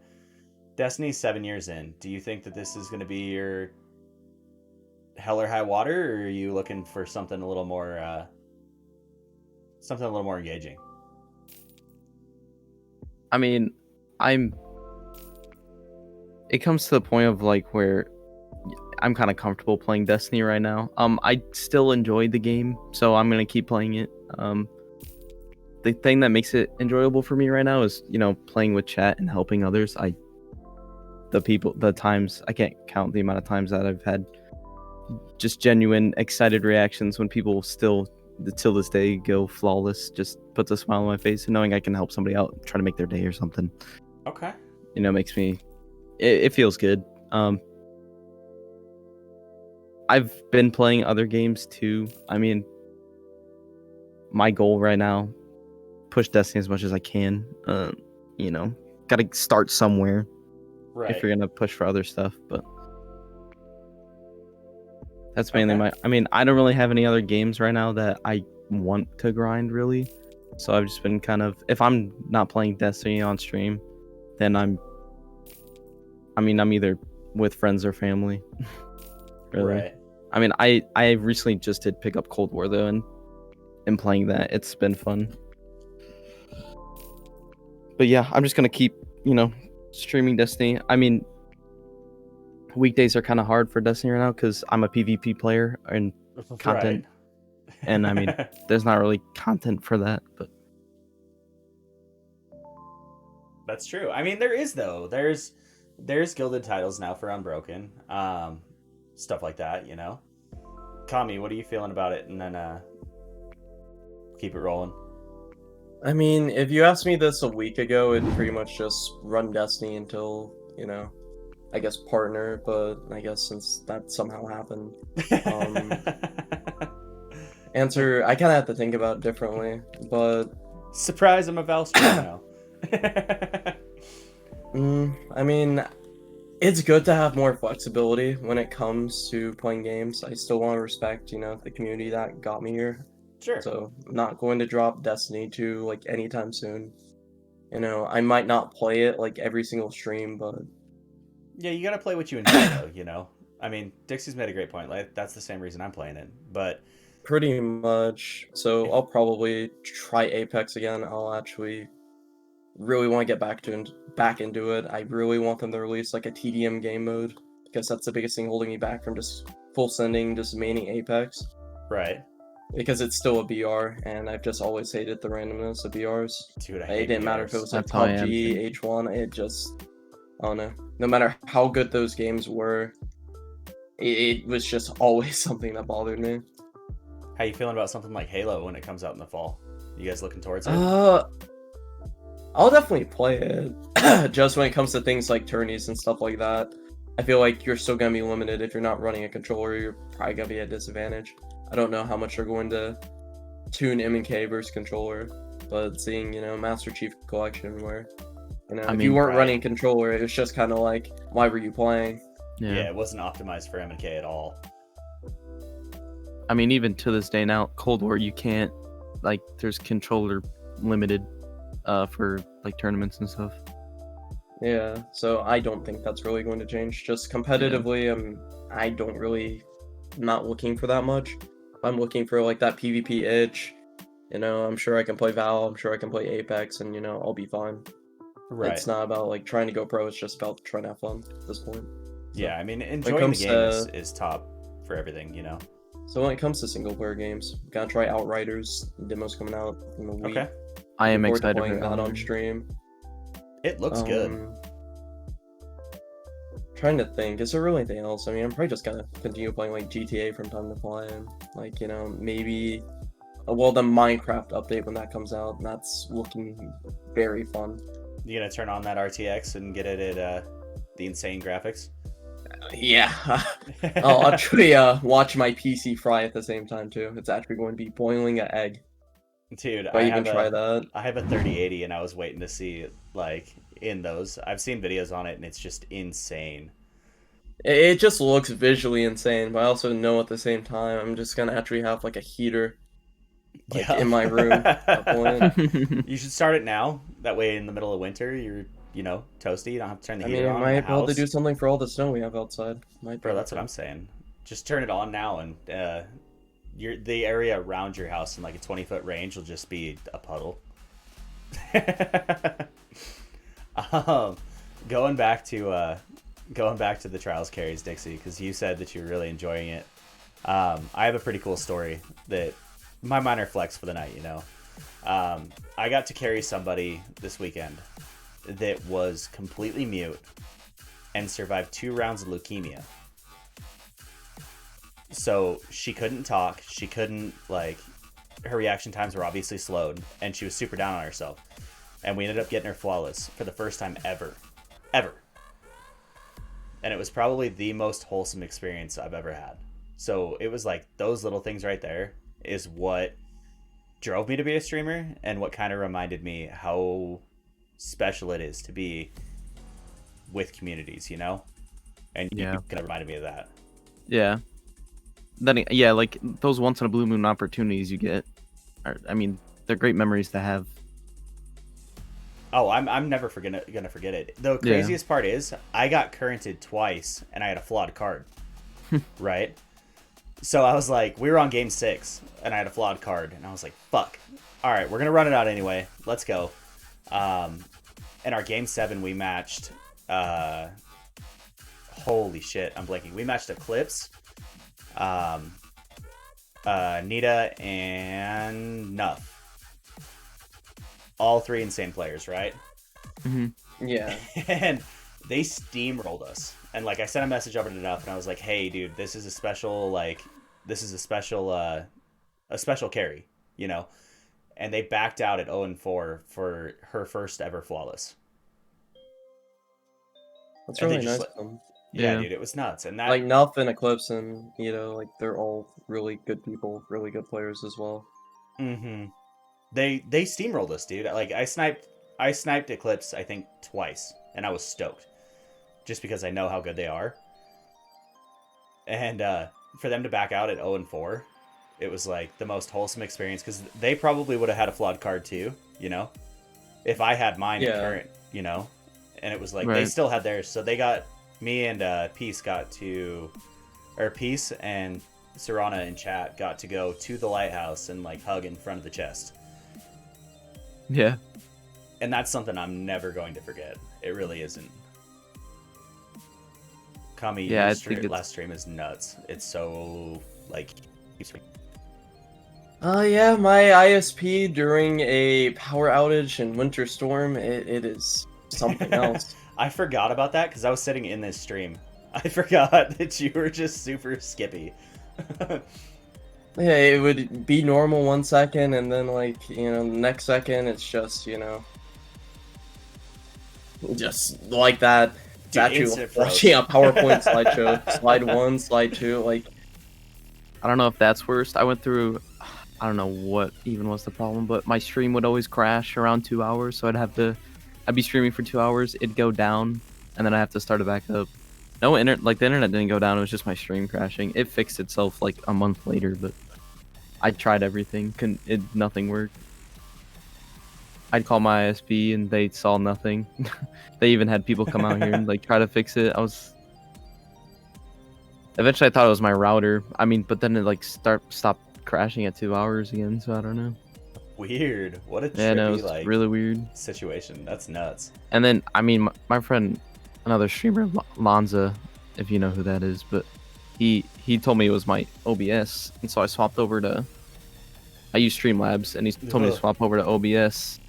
Destiny's 7 years in. Do you think that this is going to be your hell or high water, or are you looking for something a little more engaging? I mean, I'm. It comes to the point of like where I'm kind of comfortable playing Destiny right now. I still enjoy the game, so I'm gonna keep playing it. The thing that makes it enjoyable for me right now is playing with chat and helping others. The times I can't count the amount of times that I've had just genuine excited reactions when people still till this day go flawless. Just puts a smile on my face, and knowing I can help somebody out, try to make their day or something. Okay. Makes me. It feels good. I've been playing other games too. I mean, my goal right now, push Destiny as much as I can. Gotta start somewhere Right. if you're gonna push for other stuff. But that's mainly Okay. I mean, I don't really have any other games right now that I want to grind really. So I've just been kind of, if I'm not playing Destiny on stream, then I'm either with friends or family. Really. Right. I mean, I recently just did pick up Cold War though, and playing that, it's been fun. But yeah, I'm just gonna keep streaming Destiny. I mean, weekdays are kind of hard for Destiny right now because I'm a PvP player and content, Right. and I mean, there's not really content for that. But That's true. I mean, there is though. There's gilded titles now for Unbroken, stuff like that. Kami, what are you feeling about it? And then keep it rolling. I mean, if you asked me this a week ago, it'd pretty much just run Destiny until, I guess partner, but I guess since that somehow happened, um, answer, I kind of have to think about it differently, but Surprise, I'm a Valstro now. I mean, it's good to have more flexibility when it comes to playing games. I still want to respect, the community that got me here. Sure. So I'm not going to drop Destiny 2 like anytime soon. I might not play it like every single stream, but Yeah, you gotta play what you enjoy, though. I mean, Dixie's made a great point. Like, that's the same reason I'm playing it. But pretty much. So I'll probably try Apex again. I'll actually really want to get back into it. I really want them to release like a TDM game mode because that's the biggest thing holding me back from just full sending, just maining Apex. right, Because it's still a BR, and I've just always hated the randomness of BRs. dude, I It hate didn't matter if it BRs. was like That's how I am, PUBG, too. H1, I don't know. No matter how good those games were, it was just always something that bothered me. How you feeling about something like Halo when it comes out in the fall? You guys looking towards it? I'll definitely play it. Just when it comes to things like tourneys and stuff like that, I feel like you're still gonna be limited if you're not running a controller. You're probably gonna be at a disadvantage. I don't know how much they're going to tune M&K versus controller, but seeing Master Chief Collection where I if mean, you weren't right. running controller, it was just kind of like, why were you playing? Yeah, Yeah. it wasn't optimized for M&K at all. I mean, even to this day now, Cold War, you can't, like, there's controller limited for, like, tournaments and stuff. Yeah, so I don't think that's really going to change. Just competitively, I don't really, not looking for that much. I'm looking for like that PvP itch. I'm sure I can play Val. I'm sure I can play Apex, and I'll be fine. Right. It's not about like trying to go pro. It's just about trying to have fun at this point. So, Yeah, I mean, enjoying the comes game to- is top for everything, So when it comes to single player games, gotta try Outriders. Demo's coming out in a week. Okay. I am Looking forward to excited for playing that on Valorant. stream. It looks good. Trying to think, is there really anything else? I mean, I'm probably just gonna continue playing like GTA from time to time. Like, maybe the Minecraft update when that comes out. That's looking very fun. You gonna turn on that RTX and get it at the insane graphics? Yeah. I'll actually watch my PC fry at the same time too. It's actually going to be boiling an egg. Dude, If I even try that. I have a 3080 and I was waiting to see like in those. I've seen videos on it and it's just insane. It just looks visually insane, but I also know at the same time I'm just gonna actually have like a heater like in my room at that point. You should start it now. That way in the middle of winter you're toasty. You don't have to turn the I heater mean, on I in might the be able to house. do something for all the snow we have outside. Bro, that's what I'm saying. Just turn it on now and the area around your house in like a 20-foot range will just be a puddle. Going back to the trials carries, Dixie, because you said that you're really enjoying it. I have a pretty cool story that my minor flex for the night. I got to carry somebody this weekend that was completely mute and survived 2 rounds of leukemia. So she couldn't talk. She couldn't, her reaction times were obviously slowed, and she was super down on herself. And we ended up getting her flawless for the first time ever. Ever. And it was probably the most wholesome experience I've ever had. So it was like those little things right there is what drove me to be a streamer and what kind of reminded me how special it is to be with communities, And you kind of reminded me of that. Yeah. Then, yeah, like those once in a blue moon opportunities you get. I mean, they're great memories to have. Oh, I'm never gonna forget it. The craziest part is I got currented twice and I had a flawed card. Right? So I was like, we were on game 6 and I had a flawed card and I was like, fuck. All right, we're gonna run it out anyway. Let's go. In our game 7 we matched. Holy shit, I'm blanking. We matched Eclipse, Nita, and Nuff. All 3 insane players, right? Mm-hmm. Yeah. And they steamrolled us. And I sent a message over to Nuff and I was like, hey dude, this is a special carry, and they backed out at 0-4 for her first ever flawless. That's And they really just nice of them. yeah, Yeah. dude, it was nuts. And that Like Nuff and Eclipse, and like they're all really good people, really good players as well. they steamrolled us, dude. Like I sniped Eclipse I think twice, and I was stoked, just because I know how good they are. And for them to back out at 0-4, it was like the most wholesome experience, because they probably would have had a flawed card too, if I had mine in Yeah. current, and it was like they Right. still had theirs, so they got me and Peace got to, or Peace and Serana in chat got to go to the lighthouse and like hug in front of the chest. Yeah. And that's something I'm never going to forget. It really isn't. Kami, Yeah, your last stream is nuts. It's so like. Yeah, my ISP during a power outage and winter storm, it is something else. I forgot about that because I was sitting in this stream. I forgot that you were just super skippy. Yeah, it would be normal 1 second, and then like, next second it's just, just like that. It's Dude, actually instant froze. watching a PowerPoint slideshow. Slide 1, slide 2, like. I don't know if that's worst. I went through, I don't know what even was the problem, but my stream would always crash around 2 hours, so I'd be streaming for 2 hours, it'd go down, and then I have to start it back up. No internet, like the internet didn't go down, it was just my stream crashing. It fixed itself like a month later, but I tried everything, nothing worked. I'd call my ISP and they saw nothing. They even had people come out here and like try to fix it. Eventually I thought it was my router. I mean, but then it like stopped crashing at 2 hours again, so I don't know. Weird. What a trippy, Yeah, no, it's like really weird situation. That's nuts. And then I mean, my friend, another streamer, Lanza, if you know who that is, but he told me it was my OBS, and so I swapped over to. I use Streamlabs, and he told me to swap over to OBS,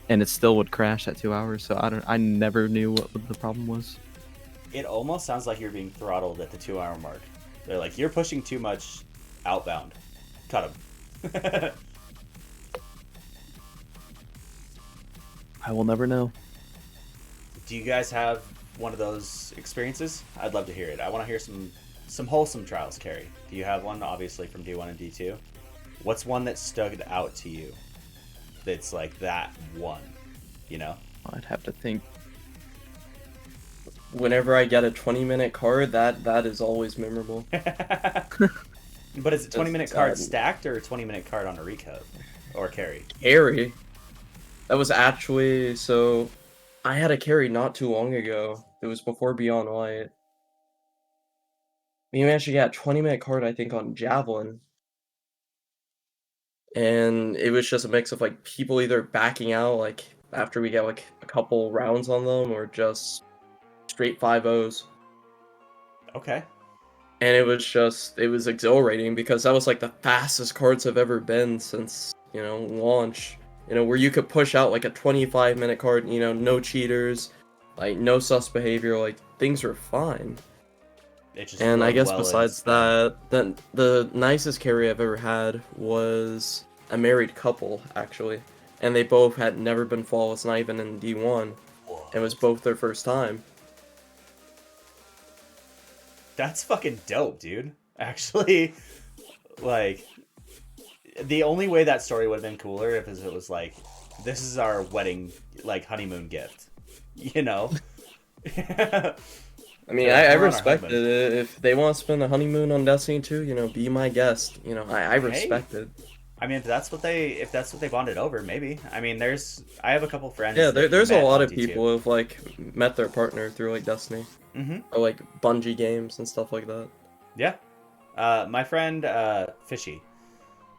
and it still would crash at 2 hours. So I never knew what the problem was. It almost sounds like you're being throttled at the 2 hour mark. They're like, you're pushing too much outbound. Cut him. I will never know. Do you guys have one of those experiences? I'd love to hear it. I want to hear some wholesome trials, Carrie. Do you have one, obviously, from D1 and D2? What's one that stood out to you that's like that one, I'd have to think. Whenever I get a 20-minute card, that is always memorable. But is it 20-minute card Just, stacked or a 20-minute card on a recode? Or carry? Carry. That was actually, so I had a carry not too long ago. It was before Beyond Light. We actually got a 20-minute card, I think, on Javelin. And it was just a mix of like people either backing out like after we get like a couple rounds on them, or just straight 5-0s. Okay. And it was exhilarating because that was like the fastest cards have ever been since, launch. Where you could push out like a 25-minute card, no cheaters, like no sus behavior, like things were fine. And I guess besides that, then the nicest carry I've ever had was a married couple, actually. And they both had never been flawless, not even in D1. It was both their first time. That's fucking dope, dude. Actually, like, the only way that story would have been cooler if it was like, this is our wedding, like, honeymoon gift. I mean, I respect it. If they want to spend a honeymoon on Destiny 2, be my guest. I respect it. I mean, if that's what they bonded over, maybe. I mean, I have a couple friends. Yeah, there's a lot of D2. people who've like met their partner through like Destiny, or like Bungie games and stuff like that. Yeah, my friend Fishy,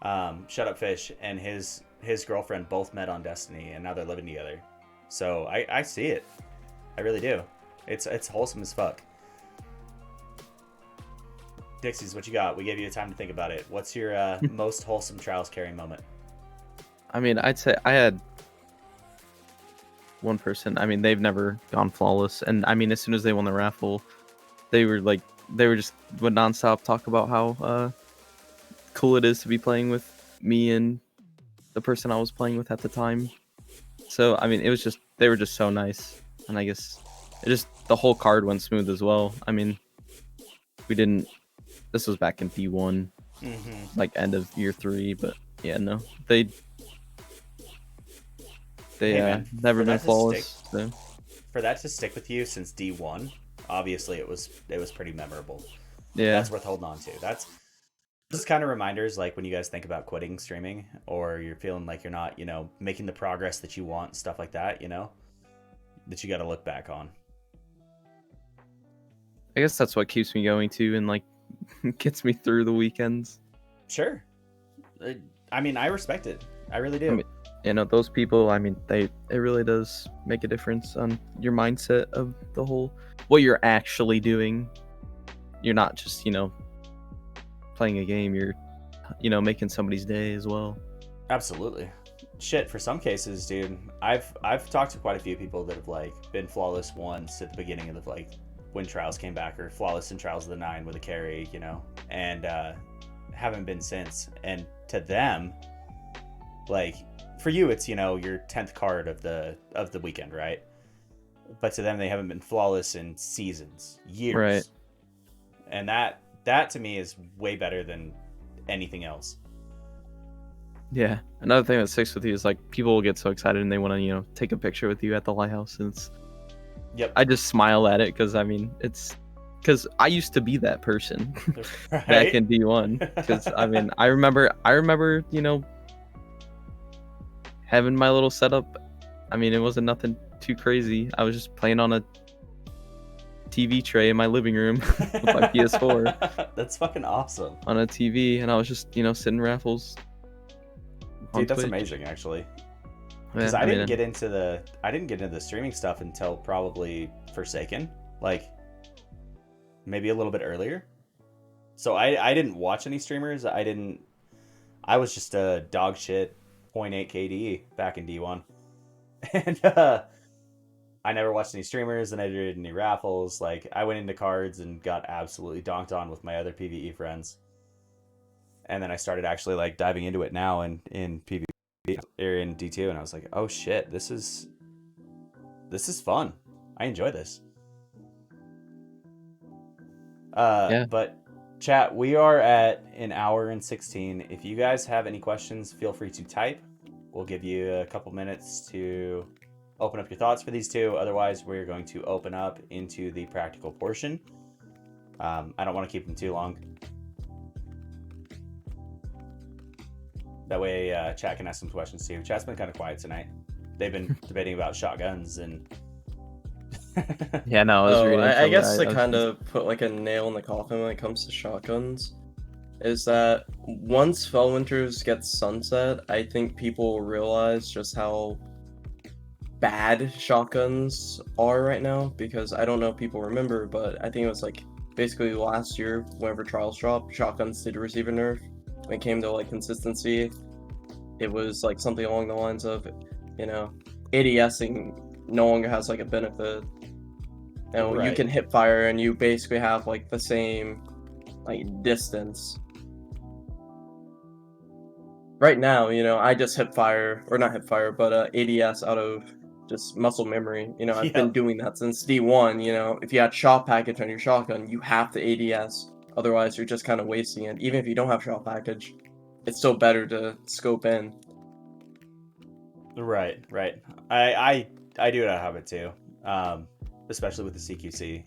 Shut Up Fish, and his girlfriend both met on Destiny, and now they're living together. So I see it. I really do. It's wholesome as fuck. Dixies, what you got? We gave you time to think about it. What's your most wholesome Trials carry moment? I mean, I'd say I had one person. I mean, they've never gone flawless, and I mean, as soon as they won the raffle, they just would nonstop talk about how cool it is to be playing with me and the person I was playing with at the time. So I mean, they were just so nice, and I guess the whole card went smooth as well. I mean, we didn't. This was back in D1, like end of year 3, but yeah, no, they Hey, man, never for been that to flawless. So. For that to stick with you since D1, obviously it was pretty memorable. Yeah, That's worth holding on to. This is kind of reminders, like when you guys think about quitting streaming, or you're feeling like you're not, making the progress that you want, stuff like that, that you got to look back on. I guess that's what keeps me going too, and like gets me through the weekends. Sure. I mean, I respect it. I really do. I mean, those people, I mean, it really does make a difference on your mindset of the whole, what you're actually doing. You're not just, playing a game, you're, making somebody's day as well. Absolutely. Shit, for some cases, dude, I've talked to quite a few people that have like been flawless once at the beginning of the like when trials came back, or flawless in Trials of the 9 with a carry, and haven't been since. And to them, like, for you it's your 10th card of the weekend, right? But to them, they haven't been flawless in seasons, years, right? And that to me is way better than anything else. Yeah, another thing that sticks with you is like people will get so excited and they want to take a picture with you at the lighthouse, and Yep. I just smile at it because I mean it's because I used to be that person right? back in D1. Because I mean I remember having my little setup. I mean, it wasn't nothing too crazy. I was just playing on a TV tray in my living room with my PS4. That's fucking awesome. On a TV, and I was just, sitting raffles. Dude, that's amazing, actually. Because I didn't get into the streaming stuff until probably Forsaken, like maybe a little bit earlier. So I didn't watch any streamers. I was just a dog shit 0.8 KD back in D1. And I never watched any streamers, and I did any raffles. Like, I went into cards and got absolutely donked on with my other PvE friends. And then I started actually like diving into it now in PvP or in D2, and I was like, oh shit, this is fun. I enjoy this. Yeah. But chat, we are at 1 hour and 16. If you guys have any questions, feel free to type. We'll give you a couple minutes to open up your thoughts for these two. Otherwise, we're going to open up into the practical portion. I don't want to keep them too long. That way, chat can ask some questions too. Chat's been kind of quiet tonight. They've been debating about shotguns and. Yeah, no, I guess to kind of put like a nail in the coffin when it comes to shotguns, is that once Fellwinters gets sunset, I think people will realize just how bad shotguns are right now. Because I don't know if people remember, but I think it was like basically last year, whenever Trials dropped, shotguns did receive a nerf. When it came to like consistency, it was like something along the lines of, ADSing no longer has like a benefit. You can hip fire and you basically have like the same like distance. Right now, I just hip fire, or not hip fire, but ADS out of just muscle memory. I've been doing that since D1. If you had shot package on your shotgun, you have to ADS. Otherwise, you're just kind of wasting it. Even if you don't have shot package, it's still better to scope in. Right. I do not have it too, especially with the CQC.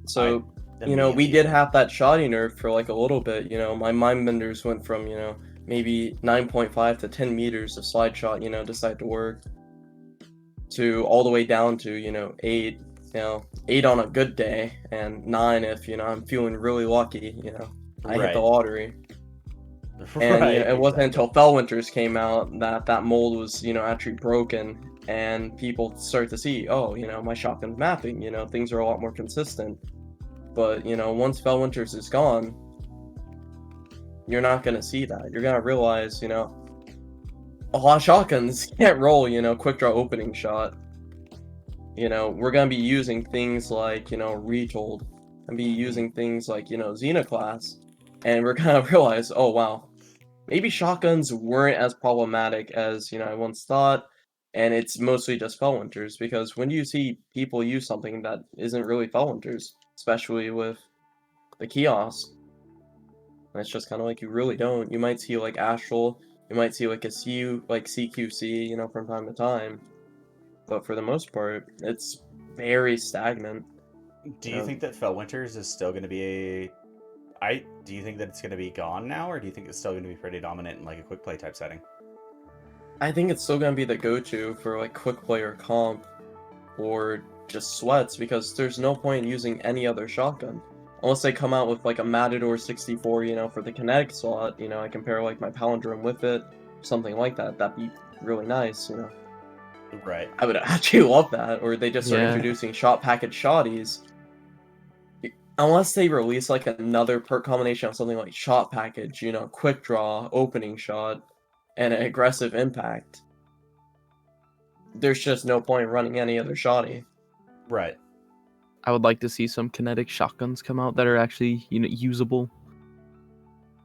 So we did have that shoddy nerf for like a little bit. My mind benders went from maybe 9.5 to 10 meters of slide shot. Decide to work, to all the way down to 8. 8 on a good day, and 9 if I'm feeling really lucky. I hit the lottery. And it wasn't until Fellwinters came out that mold was actually broken, and people start to see, oh, my shotgun's mapping. Things are a lot more consistent. But once Fellwinters is gone, you're not gonna see that. You're gonna realize a lot of shotguns can't roll quick draw opening shot. We're gonna be using things like Retold, and be using things like Xenoclass, and we're gonna realize, oh wow, maybe shotguns weren't as problematic as, I once thought, and it's mostly just Felwinters, because when do you see people use something that isn't really Felwinters, especially with the kiosk? And it's just kind of like you really don't. You might see like Astral, you might see like a CQC, from time to time, but for the most part, it's very stagnant. Do you think that Felwinters is still going to be do you think that it's going to be gone now, or do you think it's still going to be pretty dominant in like a quick play type setting? I think it's still gonna be the go-to for like quick play or comp, or just sweats, because there's no point in using any other shotgun. Unless they come out with like a Matador 64, for the kinetic slot, I compare like my Palindrome with it, something like that. That'd be really nice. Right. I would actually love that. Or they just start Yeah. introducing shot package shotties. Unless they release like another perk combination of something like shot package, quick draw, opening shot, and an aggressive impact, there's just no point in running any other shoddy. Right. I would like to see some kinetic shotguns come out that are actually, usable.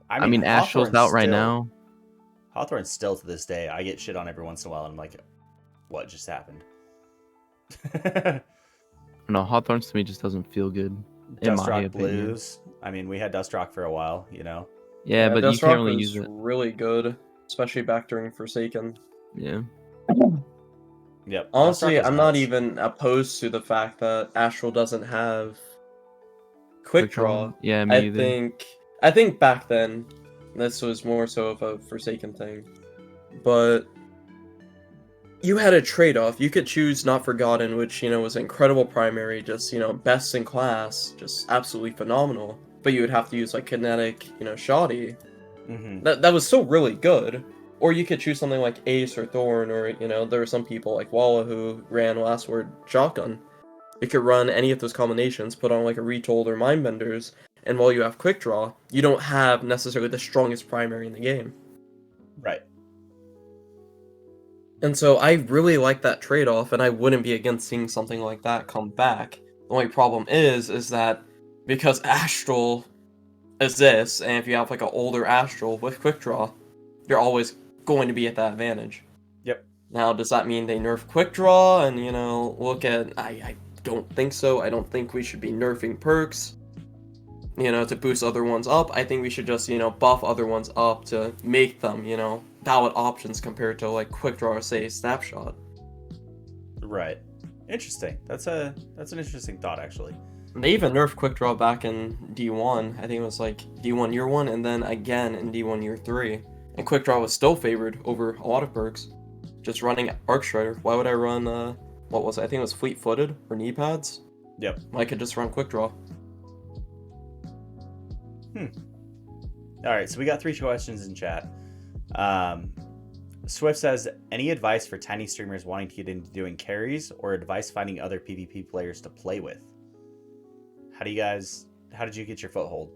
I mean, Astral's out right now. Hawthorne still to this day, I get shit on every once in a while, and I'm like, what just happened? No, Hawthorns to me just doesn't feel good. Dustrock Blues. I mean, we had Dustrock for a while, Yeah, but you can't really was use it. really good, especially back during Forsaken. Yeah. Yep. Honestly, I'm not even opposed to the fact that Astral doesn't have quick draw. Yeah, me either. I think back then this was more so of a Forsaken thing, but you had a trade-off. You could choose Not Forgotten, which was an incredible primary, just best in class, just absolutely phenomenal. But you would have to use like kinetic, shoddy. Mm-hmm. That was still really good. Or you could choose something like Ace or Thorn, or there were some people like Walla who ran Last Word Shotgun. You could run any of those combinations, put on like a Retold or Mindbenders, and while you have Quick Draw, you don't have necessarily the strongest primary in the game. Right. And so I really like that trade-off, and I wouldn't be against seeing something like that come back. The only problem is that because Astral exists, and if you have like an older Astral with Quick Draw, you're always going to be at that advantage. Yep. Now, does that mean they nerf Quick Draw and, look at... I don't think so. I don't think we should be nerfing perks, to boost other ones up. I think we should just, buff other ones up to make them, valid options compared to, like, Quick Draw or, say, Snapshot. Right. Interesting. That's an interesting thought, actually. They even nerfed Quick Draw back in D1. I think it was, like, D1 Year 1, and then again in D1 Year 3. And Quick Draw was still favored over a lot of perks. Just running Arc Strider. Why would I run, what was it? I think it was Fleet-Footed or Knee Pads? Yep. I could just run Quick Draw. Alright, so we got 3 questions in chat. Swift says, any advice for tiny streamers wanting to get into doing carries, or advice finding other PvP players to play with? How did you get your foothold?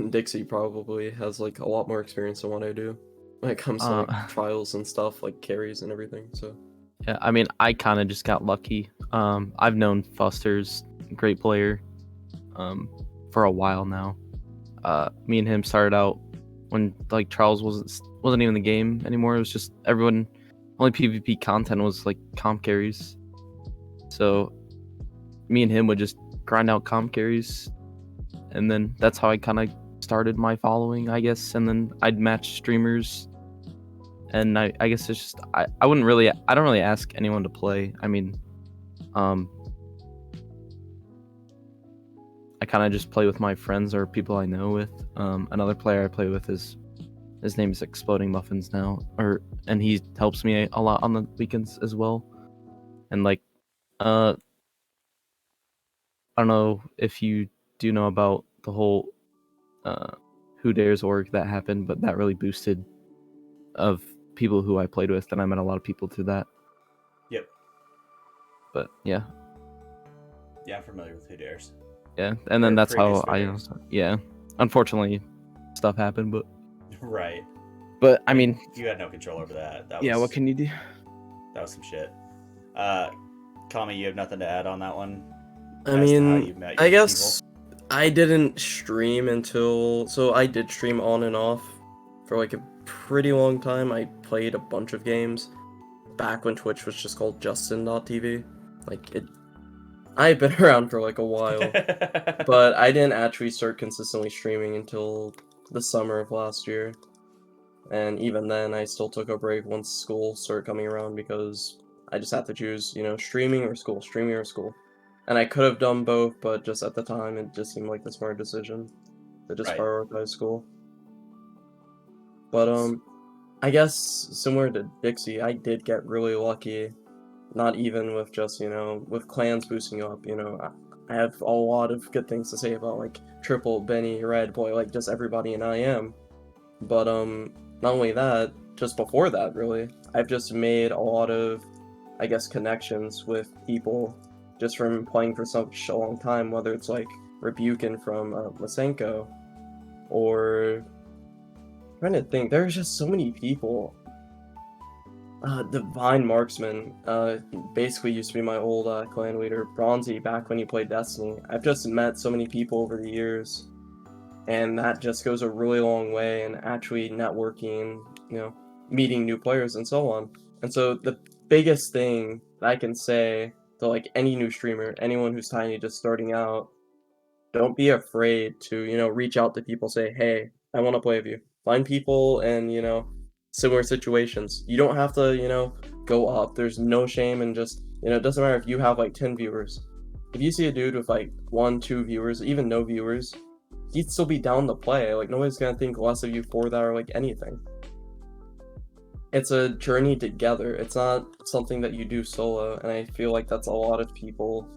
Dixie probably has like a lot more experience than what I do when it comes to like trials and stuff, like carries and everything. So yeah, I mean, I kind of just got lucky. I've known Foster's great player for a while now. Me and him started out when like Charles wasn't even the game anymore. It was just only PvP content was like comp carries. So me and him would just grind out comp carries, and then that's how I kind of started my following, I guess. And then I'd match streamers, and I guess it's just I don't really ask anyone to play. I mean, I kind of just play with my friends or people I know with. Another player I play with his name is Exploding Muffins now, and he helps me a lot on the weekends as well. And like, I don't know if you do know about the whole Who Dares org that happened, but that really boosted of people who I played with, and I met a lot of people through that. Yep. But yeah. Yeah, I'm familiar with Who Dares. Yeah, and then that's how yeah. Unfortunately, stuff happened, but right. But I mean, you had no control over that. What can you do? That was some shit. Kami, you have nothing to add on that one? I mean, I guess I didn't stream so I did stream on and off for like a pretty long time. I played a bunch of games back when Twitch was just called Justin.tv. Like it, I've been around for like a while, but I didn't actually start consistently streaming until the summer of last year. And even then, I still took a break once school started coming around because I just had to choose, streaming or school, streaming or school. And I could have done both, but just at the time, it just seemed like the smart decision to just Right. prioritize school. But I guess similar to Dixie, I did get really lucky. Not even with just with clans boosting up. I have a lot of good things to say about like Triple, Benny, Red Boy, like just everybody in IM. But not only that, just before that, really, I've just made a lot of, I guess, connections with people just from playing for such a long time, whether it's like Rebukin from Masenko, or I'm trying to think, there's just so many people. Divine Marksman, basically used to be my old clan leader, Bronzy, back when he played Destiny. I've just met so many people over the years, and that just goes a really long way in actually networking, meeting new players and so on. And so the biggest thing that I can say to like any new streamer, anyone who's tiny, just starting out, don't be afraid to, reach out to people, say, hey, I want to play with you. Find people and, similar situations. You don't have to, go up. There's no shame in just, it doesn't matter if you have like 10 viewers. If you see a dude with like 1, 2 viewers, even no viewers, he'd still be down to play. Like, nobody's gonna think less of you for that or like anything. It's a journey together. It's not something that you do solo, and I feel like that's a lot of people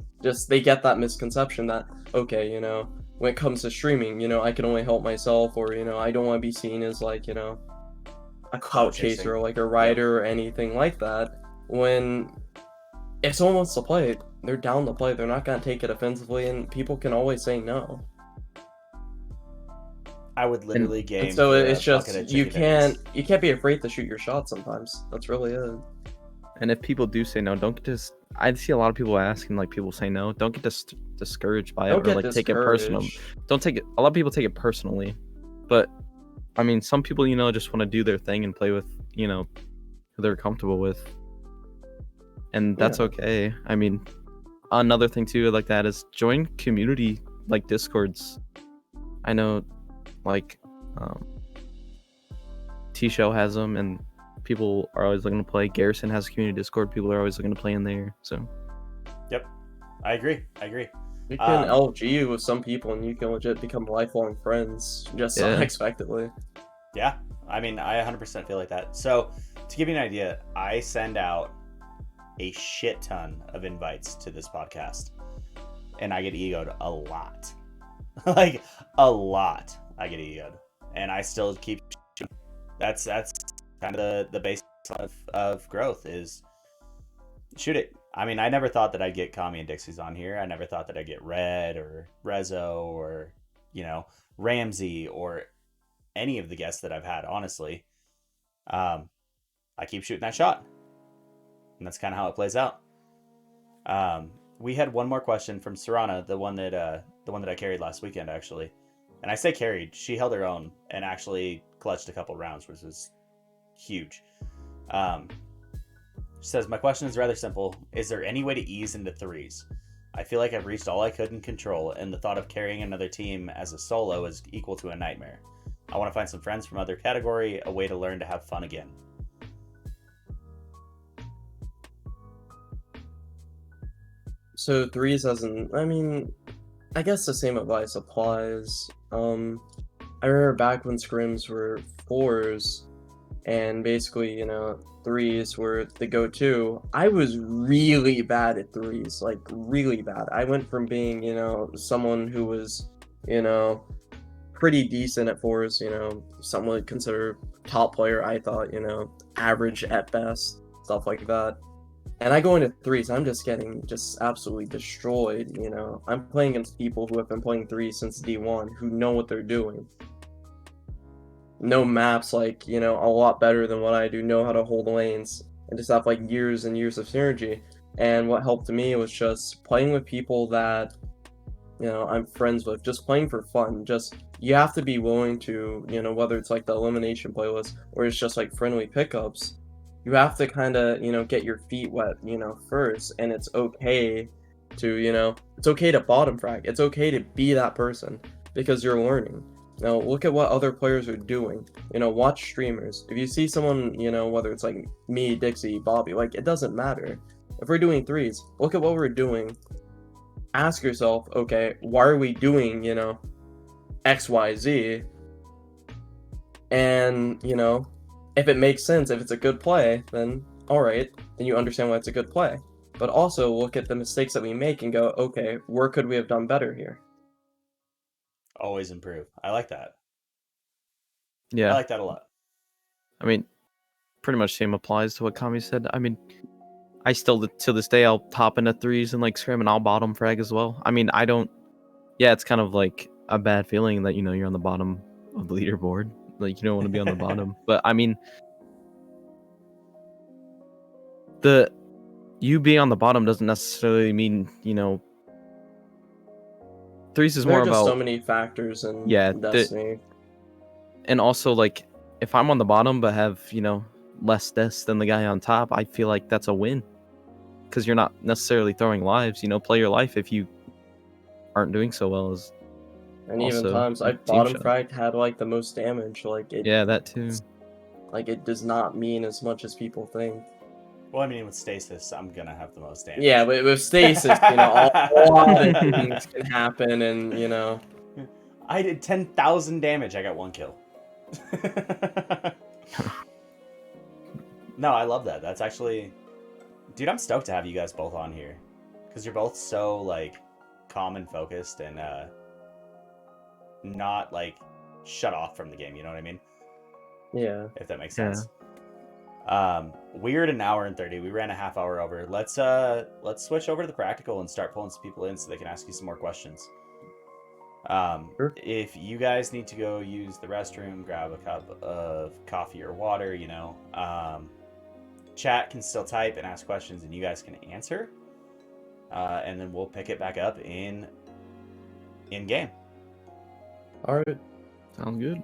they get that misconception that, okay, when it comes to streaming, I can only help myself, or, I don't want to be seen as like, a clout chaser or like a writer or anything like that. When if someone wants to play, they're down to play. They're not gonna take it offensively, and people can always say no. I would literally game. And so for it's a just bucket of you chicken tenders. can't be afraid to shoot your shot sometimes. That's really it. And if people do say no, don't get just. I see a lot of people asking, like, people say no. Don't get discouraged by it, Don't or get like take it personal. discouraged. Don't take it. A lot of people take it personally, but I mean, some people, just want to do their thing and play with, who they're comfortable with, and that's Yeah. okay. I mean, another thing too like that is join community like Discords. I know, like, T-Shell has them, and people are always looking to play. Garrison has a community Discord. People are always looking to play in there. So, Yep, I agree. You can LG with some people, and you can legit become lifelong friends just Yeah. unexpectedly. Yeah, I mean, I 100% feel like that. So, to give you an idea, I send out a shit ton of invites to this podcast, and I get egoed a lot. Like, a lot I get egoed, and I still keep shooting. That's kind of the base of growth is shoot it. I mean, I never thought that I'd get Kamiya and Dixies on here. I never thought that I'd get Red or Rezo or, Ramsey or any of the guests that I've had, honestly. I keep shooting that shot. And that's kind of how it plays out. We had one more question from Serana, the one that I carried last weekend, actually. And I say carried, she held her own and actually clutched a couple rounds, which was huge. She says, my question is rather simple. Is there any way to ease into threes? I feel like I've reached all I could in control, and the thought of carrying another team as a solo is equal to a nightmare. I want to find some friends from other category, a way to learn to have fun again. So threes I guess the same advice applies. I remember back when scrims were fours, and basically, threes were the go-to. I was really bad at threes, like really bad. I went from being, someone who was, pretty decent at fours, someone would consider top player, I thought, average at best, stuff like that. And I go into threes, I'm just getting absolutely destroyed, I'm playing against people who have been playing threes since D1, who know what they're doing. Know maps like, a lot better than what I do, know how to hold lanes, and just have like years and years of synergy. And what helped me was just playing with people that, I'm friends with, just playing for fun. Just you have to be willing to, whether it's like the elimination playlist or it's just like friendly pickups, you have to kind of, get your feet wet, first, and it's okay to, it's okay to bottom frag. It's okay to be that person because you're learning. Now, look at what other players are doing. Watch streamers. If you see someone, whether it's like me, Dixie, Bobby, like, it doesn't matter. If we're doing threes, look at what we're doing. Ask yourself, okay, why are we doing, X, Y, Z? And, if it makes sense, if it's a good play, then alright, then you understand why it's a good play. But also look at the mistakes that we make and go, okay, where could we have done better here? Always improve. I like that. Yeah. I like that a lot. I mean, pretty much same applies to what Kami said. I mean, I still, to this day, I'll hop into threes and like scrim and I'll bottom frag as well. I mean, I don't, yeah, it's kind of like a bad feeling that, you're on the bottom of the leaderboard. Like, you don't want to be on the bottom. But I mean, you being on the bottom doesn't necessarily mean, threes is There more are just about, so many factors in yeah, Destiny. and also like if I'm on the bottom but have, less deaths than the guy on top, I feel like that's a win. Because you're not necessarily throwing lives, play your life if you aren't doing so well as And also even times I team bottom shot. fragged had like the most damage. Yeah, that too. Like it does not mean as much as people think. Well, I mean, with stasis, I'm gonna have the most damage. Yeah, but with stasis, a lot of things can happen, and I did 10,000 damage. I got 1 kill. No, I love that. That's actually, dude, I'm stoked to have you guys both on here because you're both so like calm and focused and not like shut off from the game. You know what I mean? Yeah. If that makes Yeah. sense. We're at an hour and 30. We ran a half hour over. Let's switch over to the practical and start pulling some people in so they can ask you some more questions. Sure. If you guys need to go use the restroom, grab a cup of coffee or water, chat can still type and ask questions and you guys can answer. And then we'll pick it back up in game. All right. Sounds good.